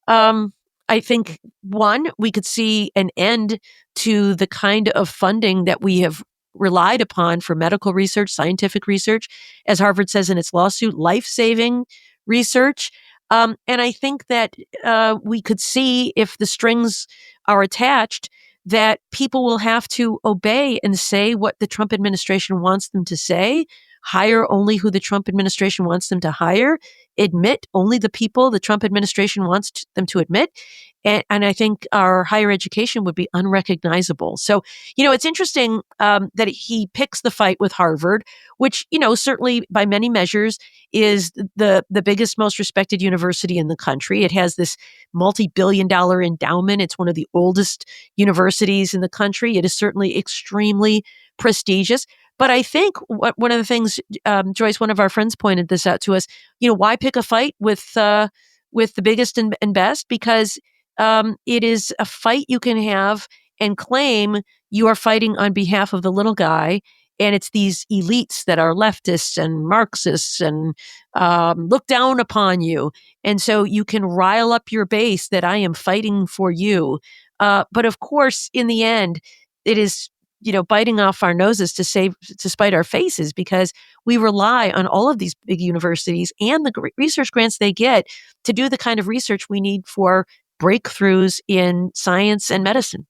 I think, one, we could see an end to the kind of funding that we have relied upon for medical research, scientific research, as Harvard says in its lawsuit, life-saving research. And I think that we could see, if the strings are attached, that people will have to obey and say what the Trump administration wants them to say, hire only who the Trump administration wants them to hire, admit only the people the Trump administration wants them to admit. And I think our higher education would be unrecognizable. So, it's interesting that he picks the fight with Harvard, which, certainly by many measures is the biggest, most respected university in the country. It has this multi-billion-dollar endowment. It's one of the oldest universities in the country. It is certainly extremely prestigious. But I think one of the things, Joyce, one of our friends pointed this out to us, why pick a fight with the biggest and best? Because it is a fight you can have and claim you are fighting on behalf of the little guy And it's these elites that are leftists and Marxists and look down upon you. And so you can rile up your base that I am fighting for you. But of course, in the end, it is, biting off our noses to spite our faces, because we rely on all of these big universities and the research grants they get to do the kind of research we need for breakthroughs in science and medicine.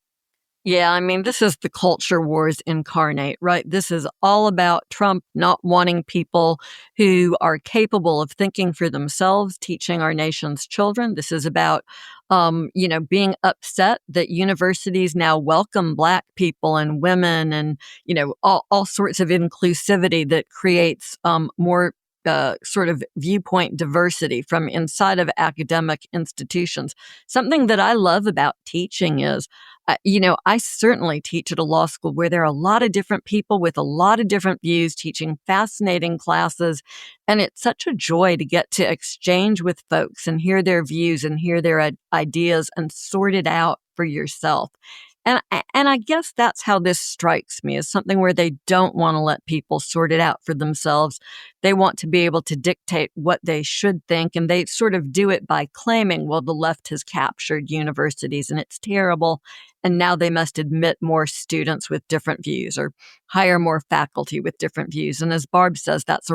Yeah, I mean, this is the culture wars incarnate, right? This is all about Trump not wanting people who are capable of thinking for themselves, teaching our nation's children. This is about, being upset that universities now welcome Black people and women and, all sorts of inclusivity that creates more sort of viewpoint diversity from inside of academic institutions. Something that I love about teaching is, I certainly teach at a law school where there are a lot of different people with a lot of different views teaching fascinating classes. And it's such a joy to get to exchange with folks and hear their views and hear their ideas and sort it out for yourself. And I guess that's how this strikes me, as something where they don't want to let people sort it out for themselves. They want to be able to dictate what they should think, and they sort of do it by claiming, well, the left has captured universities and it's terrible, and now they must admit more students with different views or hire more faculty with different views. And as Barb says, that's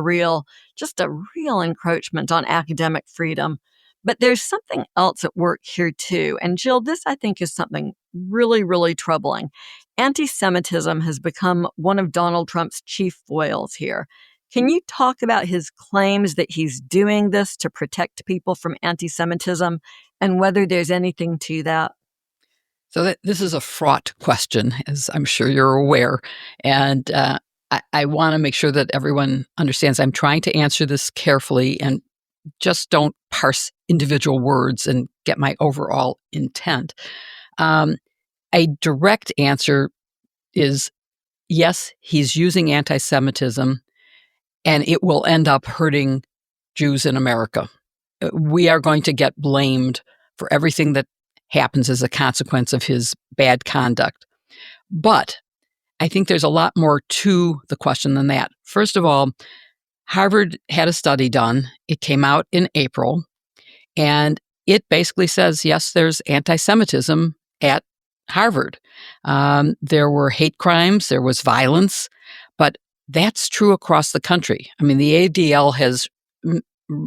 just a real encroachment on academic freedom. But there's something else at work here, too. And Jill, this, I think, is something really, really troubling. Anti-Semitism has become one of Donald Trump's chief foils here. Can you talk about his claims that he's doing this to protect people from anti-Semitism and whether there's anything to that? So this is a fraught question, as I'm sure you're aware. And I want to make sure that everyone understands I'm trying to answer this carefully and just don't parse individual words and get my overall intent. A direct answer is yes, he's using anti-Semitism, and it will end up hurting Jews in America. We are going to get blamed for everything that happens as a consequence of his bad conduct. But I think there's a lot more to the question than that. First of all, Harvard had a study done. It came out in April, and it basically says, yes, there's anti-Semitism at Harvard. There were hate crimes, there was violence, but that's true across the country. I mean, the ADL has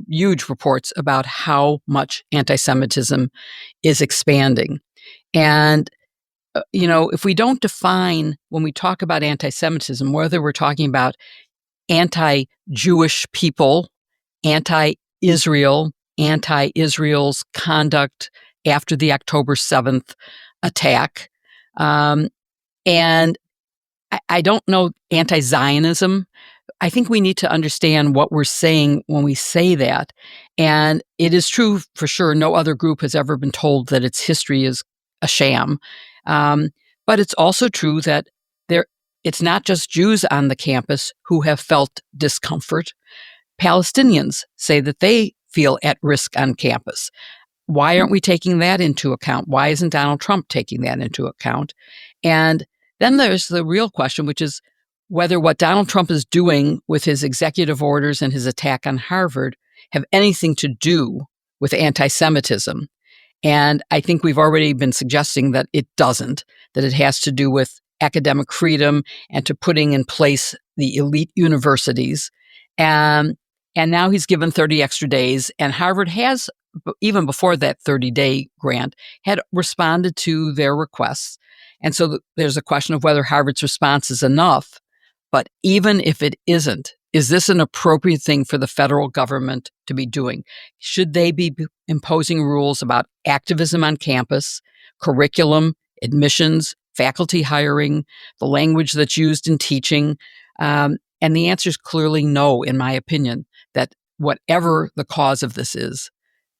huge reports about how much anti-Semitism is expanding. And, if we don't define, when we talk about anti-Semitism, whether we're talking about anti-Jewish people, anti-Israel, anti-Israel's conduct after the October 7th attack. And I don't know anti-Zionism. I think we need to understand what we're saying when we say that. And it is true for sure, no other group has ever been told that its history is a sham. But it's also true that it's not just Jews on the campus who have felt discomfort. Palestinians say that they feel at risk on campus. Why aren't we taking that into account? Why isn't Donald Trump taking that into account? And then there's the real question, which is whether what Donald Trump is doing with his executive orders and his attack on Harvard have anything to do with anti-Semitism. And I think we've already been suggesting that it doesn't, that it has to do with academic freedom and to putting in place the elite universities. And now he's given 30 extra days, and Harvard has, even before that 30-day grant, had responded to their requests. And so there's a question of whether Harvard's response is enough. But even if it isn't, is this an appropriate thing for the federal government to be doing? Should they be imposing rules about activism on campus, curriculum, admissions, faculty hiring, the language that's used in teaching? And the answer is clearly no, in my opinion, that whatever the cause of this is,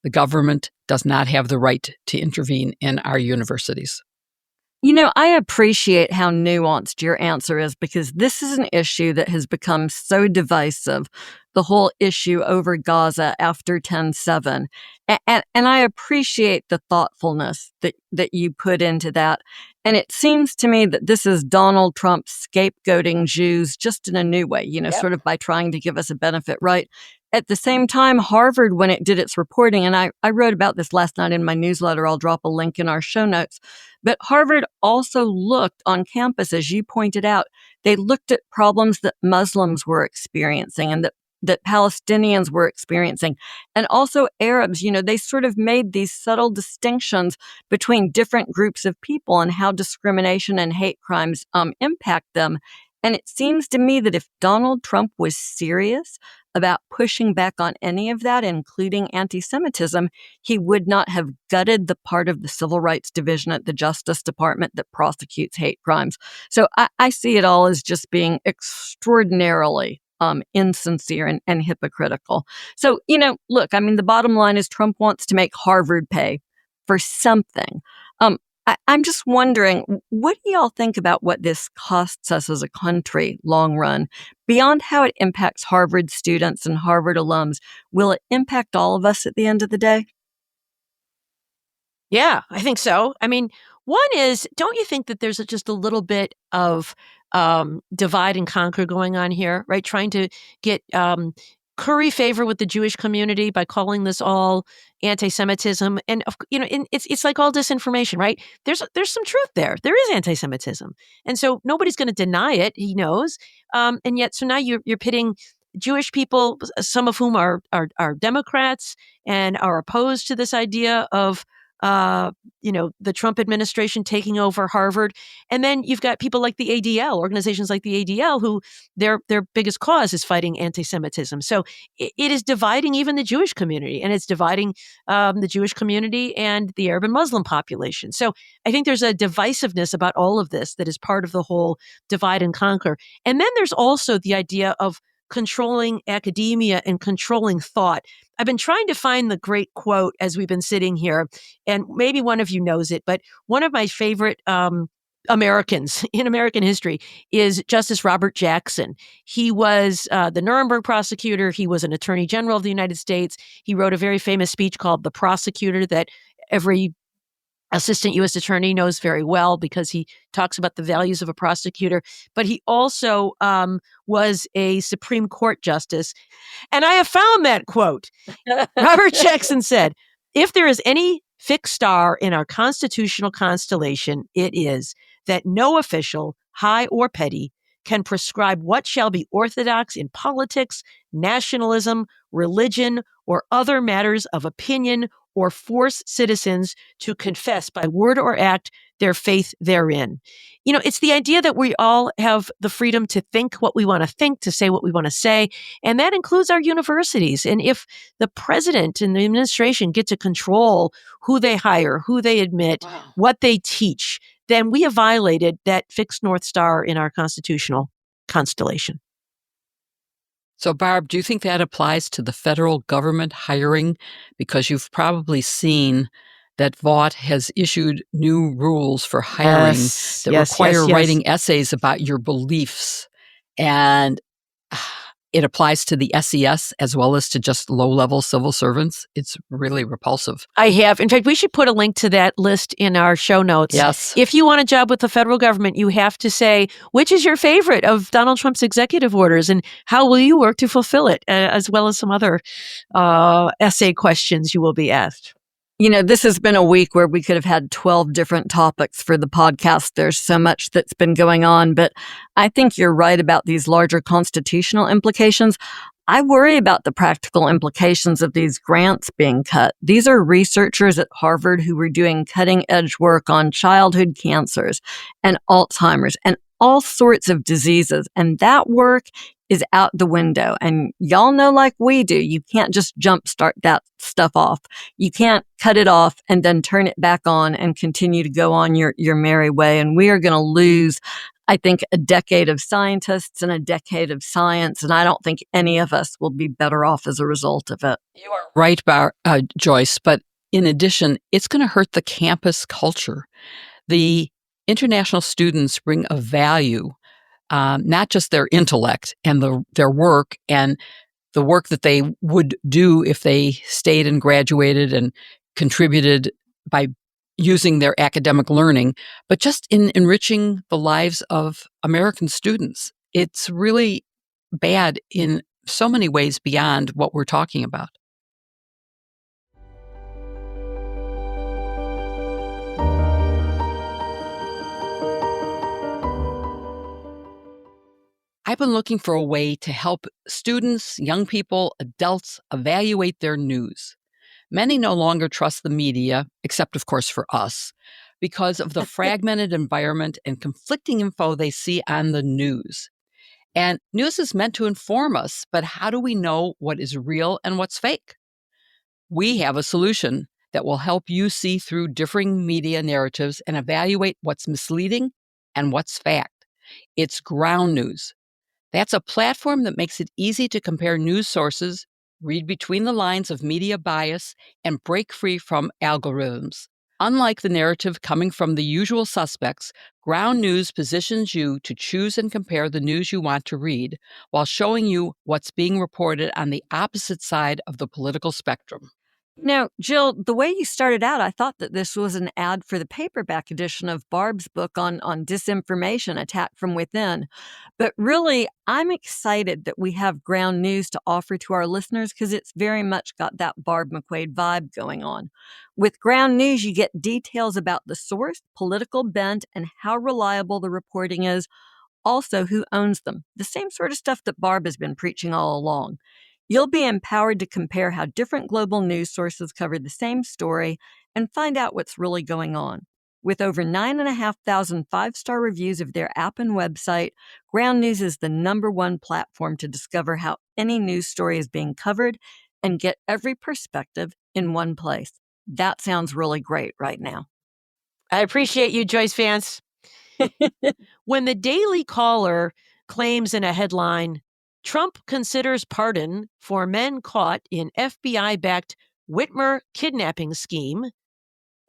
the government does not have the right to intervene in our universities. I appreciate how nuanced your answer is, because this is an issue that has become so divisive the whole issue over Gaza after 10/7. And I appreciate the thoughtfulness that you put into that. And it seems to me that this is Donald Trump scapegoating Jews just in a new way, sort of by trying to give us a benefit, right? At the same time, Harvard, when it did its reporting, and I wrote about this last night in my newsletter, I'll drop a link in our show notes, but Harvard also looked on campus, as you pointed out, they looked at problems that Muslims were experiencing and that Palestinians were experiencing, and also Arabs. They sort of made these subtle distinctions between different groups of people and how discrimination and hate crimes impact them. And it seems to me that if Donald Trump was serious about pushing back on any of that, including anti-Semitism, he would not have gutted the part of the Civil Rights Division at the Justice Department that prosecutes hate crimes. So I see it all as just being extraordinarily insincere and hypocritical. So, look, the bottom line is Trump wants to make Harvard pay for something. I'm just wondering, what do y'all think about what this costs us as a country long run? Beyond how it impacts Harvard students and Harvard alums, will it impact all of us at the end of the day? Yeah, I think so. One is, don't you think that there's just a little bit of divide and conquer going on here, right? Trying to get curry favor with the Jewish community by calling this all anti-Semitism, and it's like all disinformation, right? There's some truth there. There is anti-Semitism, and so nobody's going to deny it. He knows, and yet so now you're pitting Jewish people, some of whom are Democrats and are opposed to this idea of the Trump administration taking over Harvard. And then you've got people like the ADL, organizations like the ADL, who their biggest cause is fighting anti-Semitism. So it is dividing even the Jewish community, and it's dividing the Jewish community and the Arab and Muslim population. So I think there's a divisiveness about all of this that is part of the whole divide and conquer. And then there's also the idea of controlling academia and controlling thought. I've been trying to find the great quote as we've been sitting here, and maybe one of you knows it, but one of my favorite Americans in American history is Justice Robert Jackson. He was the Nuremberg prosecutor. He was an attorney general of the United States. He wrote a very famous speech called The Prosecutor that every assistant U.S. attorney knows very well because he talks about the values of a prosecutor. But he also was a Supreme Court justice. And I have found that quote. Robert Jackson said, "If there is any fixed star in our constitutional constellation, it is that no official, high or petty, can prescribe what shall be orthodox in politics, nationalism, religion, or other matters of opinion, or force citizens to confess by word or act their faith therein." It's the idea that we all have the freedom to think what we want to think, to say what we want to say, and that includes our universities. And if the president and the administration get to control who they hire, who they admit, what they teach, then we have violated that fixed North Star in our constitutional constellation. So, Barb, do you think that applies to the federal government hiring? Because you've probably seen that Vought has issued new rules for hiring that require writing essays about your beliefs. And it applies to the SES as well as to just low-level civil servants. It's really repulsive. I have. In fact, we should put a link to that list in our show notes. Yes. If you want a job with the federal government, you have to say, which is your favorite of Donald Trump's executive orders, and how will you work to fulfill it, as well as some other essay questions you will be asked. This has been a week where we could have had 12 different topics for the podcast. There's so much that's been going on, but I think you're right about these larger constitutional implications. I worry about the practical implications of these grants being cut. These are researchers at Harvard who were doing cutting-edge work on childhood cancers and Alzheimer's and all sorts of diseases, and that work is out the window. And y'all know, like we do, you can't just jumpstart that stuff off. You can't cut it off and then turn it back on and continue to go on your merry way. And we are going to lose, I think, a decade of scientists and a decade of science. And I don't think any of us will be better off as a result of it. You are right, Joyce. But in addition, it's going to hurt the campus culture. The international students bring a value, not just their intellect and their work and the work that they would do if they stayed and graduated and contributed by using their academic learning, but just in enriching the lives of American students. It's really bad in so many ways beyond what we're talking about. I've been looking for a way to help students, young people, adults evaluate their news. Many no longer trust the media, except, of course, for us, because of the fragmented environment and conflicting info they see on the news. And news is meant to inform us, but how do we know what is real and what's fake? We have a solution that will help you see through differing media narratives and evaluate what's misleading and what's fact. It's Ground News. That's a platform that makes it easy to compare news sources, read between the lines of media bias, and break free from algorithms. Unlike the narrative coming from the usual suspects, Ground News positions you to choose and compare the news you want to read while showing you what's being reported on the opposite side of the political spectrum. Now, Jill, the way you started out, I thought that this was an ad for the paperback edition of Barb's book on disinformation, Attack from Within. But really, I'm excited that we have Ground News to offer to our listeners because it's very much got that Barb McQuade vibe going on. With Ground News, you get details about the source, political bent, and how reliable the reporting is, also who owns them. The same sort of stuff that Barb has been preaching all along. You'll be empowered to compare how different global news sources cover the same story and find out what's really going on. With over 9,500 five-star reviews of their app and website, Ground News is the #1 platform to discover how any news story is being covered and get every perspective in one place. That sounds really great right now. I appreciate you, Joyce Vance. When the Daily Caller claims in a headline, Trump considers pardon for men caught in FBI-backed Whitmer kidnapping scheme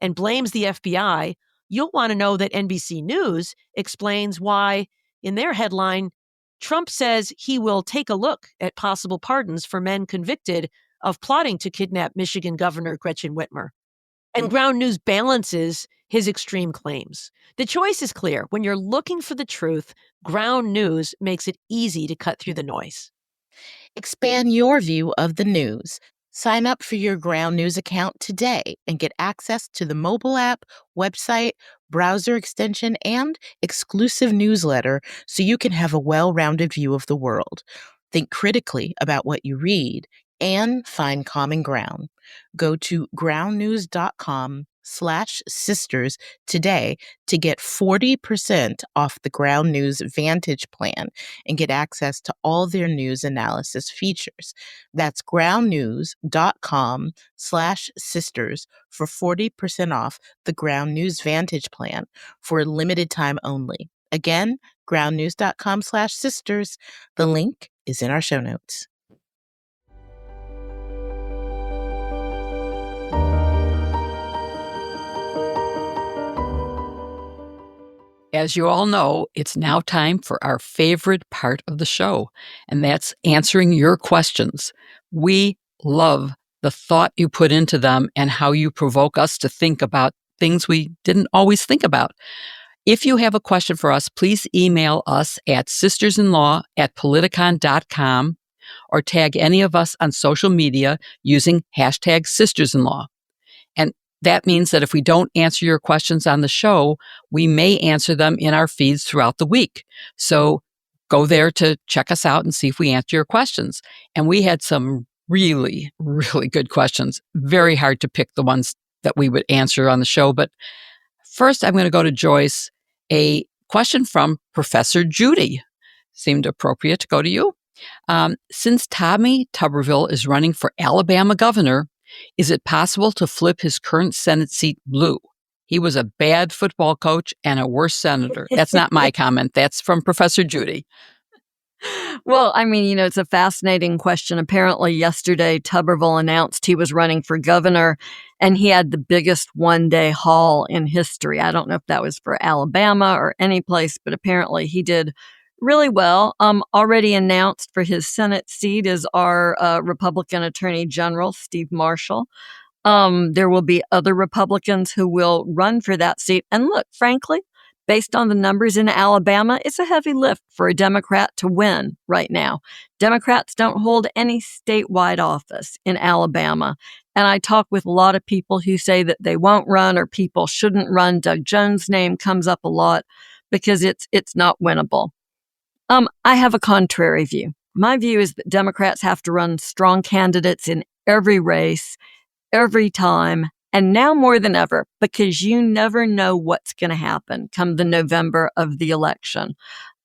and blames the FBI, you'll want to know that NBC News explains why, in their headline, Trump says he will take a look at possible pardons for men convicted of plotting to kidnap Michigan Governor Gretchen Whitmer. And Ground News balances his extreme claims. The choice is clear. When you're looking for the truth, Ground News makes it easy to cut through the noise. Expand your view of the news. Sign up for your Ground News account today and get access to the mobile app, website, browser extension, and exclusive newsletter so you can have a well-rounded view of the world. Think critically about what you read and find common ground. Go to groundnews.com/sisters today to get 40% off the Ground News Vantage plan and get access to all their news analysis features. That's groundnews.com/sisters for 40% off the Ground News Vantage plan for a limited time only. Again, groundnews.com/sisters. The link is in our show notes. As you all know, it's now time for our favorite part of the show, and that's answering your questions. We love the thought you put into them and how you provoke us to think about things we didn't always think about. If you have a question for us, please email us at sistersinlaw@politicon.com or tag any of us on social media using hashtag sistersinlaw. And that means that if we don't answer your questions on the show, we may answer them in our feeds throughout the week. So go there to check us out and see if we answer your questions. And we had some really, really good questions. Very hard to pick the ones that we would answer on the show. But first, I'm going to go to Joyce. A question from Professor Judy. Seemed appropriate to go to you. Since Tommy Tuberville is running for Alabama governor, is it possible to flip his current Senate seat blue? He was a bad football coach and a worse senator. That's not my comment. That's from Professor Judy. Well, I mean, it's a fascinating question. Apparently, yesterday, Tuberville announced he was running for governor, and he had the biggest one-day haul in history. I don't know if that was for Alabama or any place, but apparently he did really well. Already announced for his Senate seat is our Republican Attorney General, Steve Marshall. There will be other Republicans who will run for that seat. And look, frankly, based on the numbers in Alabama, it's a heavy lift for a Democrat to win right now. Democrats don't hold any statewide office in Alabama. And I talk with a lot of people who say that they won't run or people shouldn't run. Doug Jones' name comes up a lot because it's not winnable. I have a contrary view. My view is that Democrats have to run strong candidates in every race, every time, and now more than ever, because you never know what's going to happen come the November of the election.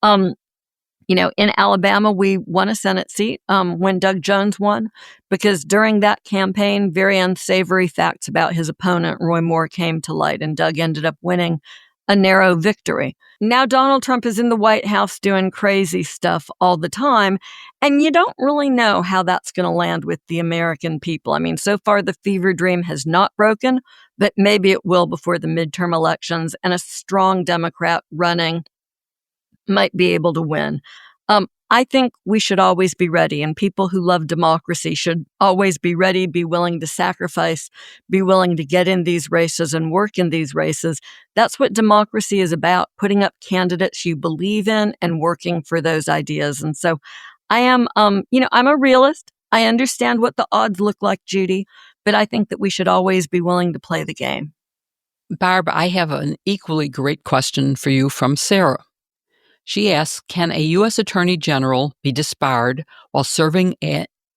In Alabama, we won a Senate seat when Doug Jones won, because during that campaign, very unsavory facts about his opponent, Roy Moore, came to light, and Doug ended up winning a narrow victory. Now Donald Trump is in the White House doing crazy stuff all the time, and you don't really know how that's going to land with the American people. I mean, so far the fever dream has not broken, but maybe it will before the midterm elections, and a strong Democrat running might be able to win. I think we should always be ready, and people who love democracy should always be ready, be willing to sacrifice, be willing to get in these races and work in these races. That's what democracy is about, putting up candidates you believe in and working for those ideas. And so I am, I'm a realist. I understand what the odds look like, Judy, but I think that we should always be willing to play the game. Barb, I have an equally great question for you from Sarah. She asks, can a U.S. Attorney General be disbarred while serving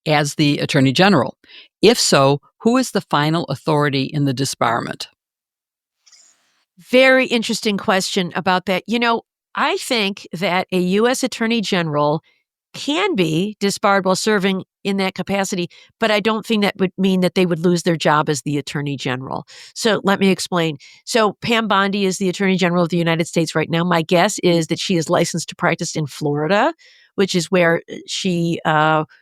as the Attorney General? If so, who is the final authority in the disbarment? Very interesting question about that. I think that a U.S. Attorney General can be disbarred while serving in that capacity, but I don't think that would mean that they would lose their job as the Attorney General. So let me explain. So Pam Bondi is the Attorney General of the United States right now. My guess is that she is licensed to practice in Florida, which is where she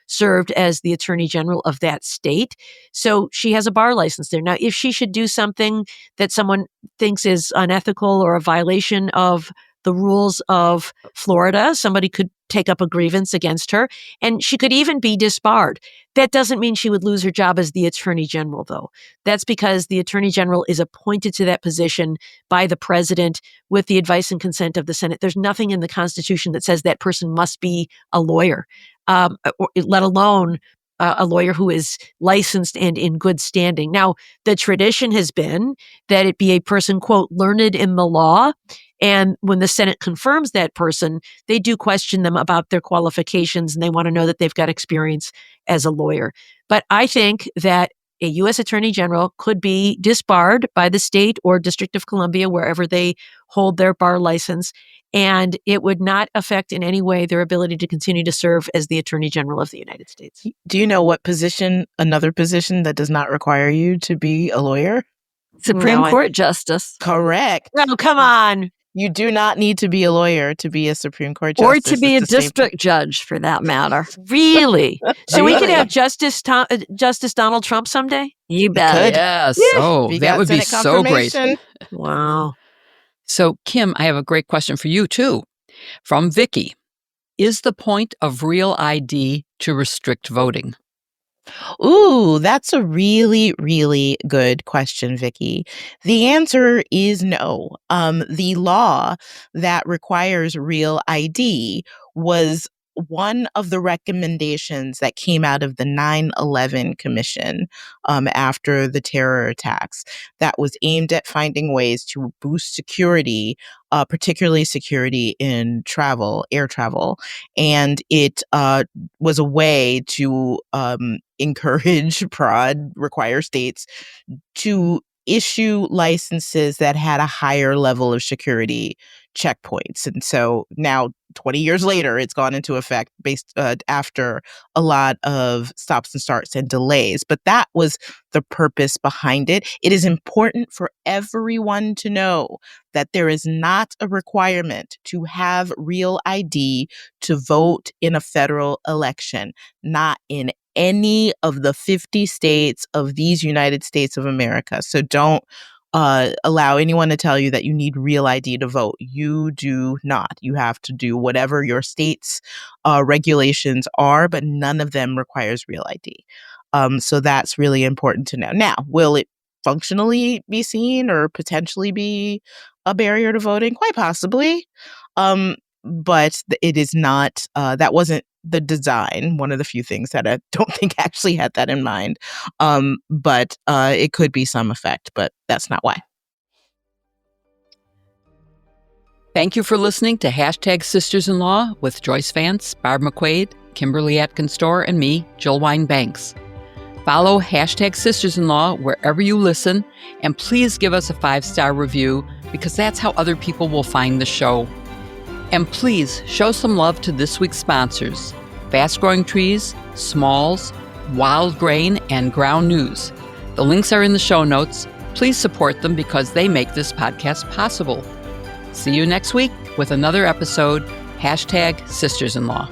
served as the Attorney General of that state. So she has a bar license there. Now, if she should do something that someone thinks is unethical or a violation of the rules of Florida, somebody could take up a grievance against her, and she could even be disbarred. That doesn't mean she would lose her job as the Attorney General, though. That's because the Attorney General is appointed to that position by the president with the advice and consent of the Senate. There's nothing in the Constitution that says that person must be a lawyer, let alone a lawyer who is licensed and in good standing. Now, the tradition has been that it be a person, quote, learned in the law. And when the Senate confirms that person, they do question them about their qualifications, and they want to know that they've got experience as a lawyer. But I think that a U.S. Attorney General could be disbarred by the state or District of Columbia, wherever they hold their bar license, and it would not affect in any way their ability to continue to serve as the Attorney General of the United States. Do you know what position, another position that does not require you to be a lawyer? Supreme Court Justice. Correct. No, come on. You do not need to be a lawyer to be a Supreme Court justice. Or to be a district judge, for that matter. Really? So we could have Justice Donald Trump someday? You bet. Yes. Yeah. Oh, that would be so great. Wow. So, Kim, I have a great question for you, too. From Vicky. Is the point of Real ID to restrict voting? Ooh, that's a really, really good question, Vicky. The answer is no. The law that requires Real ID was one of the recommendations that came out of the 9/11 Commission after the terror attacks that was aimed at finding ways to boost security, particularly security in air travel. And it was a way to encourage fraud, require states to issue licenses that had a higher level of security checkpoints. And so now, 20 years later, it's gone into effect based after a lot of stops and starts and delays. But that was the purpose behind it. It is important for everyone to know that there is not a requirement to have Real ID to vote in a federal election, not in any of the 50 states of these United States of America. So don't allow anyone to tell you that you need real ID to vote. You do not. You have to do whatever your state's regulations are, but none of them requires real ID. So that's really important to know. Now, will it functionally be seen or potentially be a barrier to voting? Quite possibly. But it is not, that wasn't the design, one of the few things that I don't think actually had that in mind. But it could be some effect, but that's not why. Thank you for listening to Hashtag Sisters-in-Law with Joyce Vance, Barb McQuaid, Kimberly Atkins-Storr, and me, Jill Wine-Banks. Follow Hashtag Sisters-in-Law wherever you listen, and please give us a 5-star review because that's how other people will find the show. And please show some love to this week's sponsors, Fast Growing Trees, Smalls, Wild Grain, and Ground News. The links are in the show notes. Please support them because they make this podcast possible. See you next week with another episode, Hashtag Sisters-in-Law.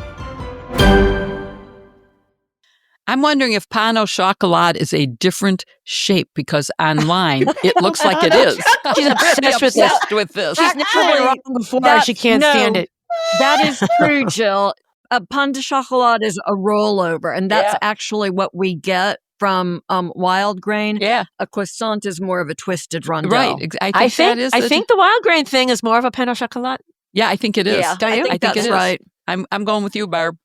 I'm wondering if pain au chocolat is a different shape because online it looks like it is. She's obsessed with this. She's never been wrong before. She can't stand it. That is true, Jill. Pain de chocolat is a rollover, and that's actually what we get from wild grain. Yeah. A croissant is more of a twisted rondelle. Right. I think the wild grain thing is more of a pain au chocolat. Yeah, I think it is. Yeah, Don't you? I think that's right. I'm going with you, Barb.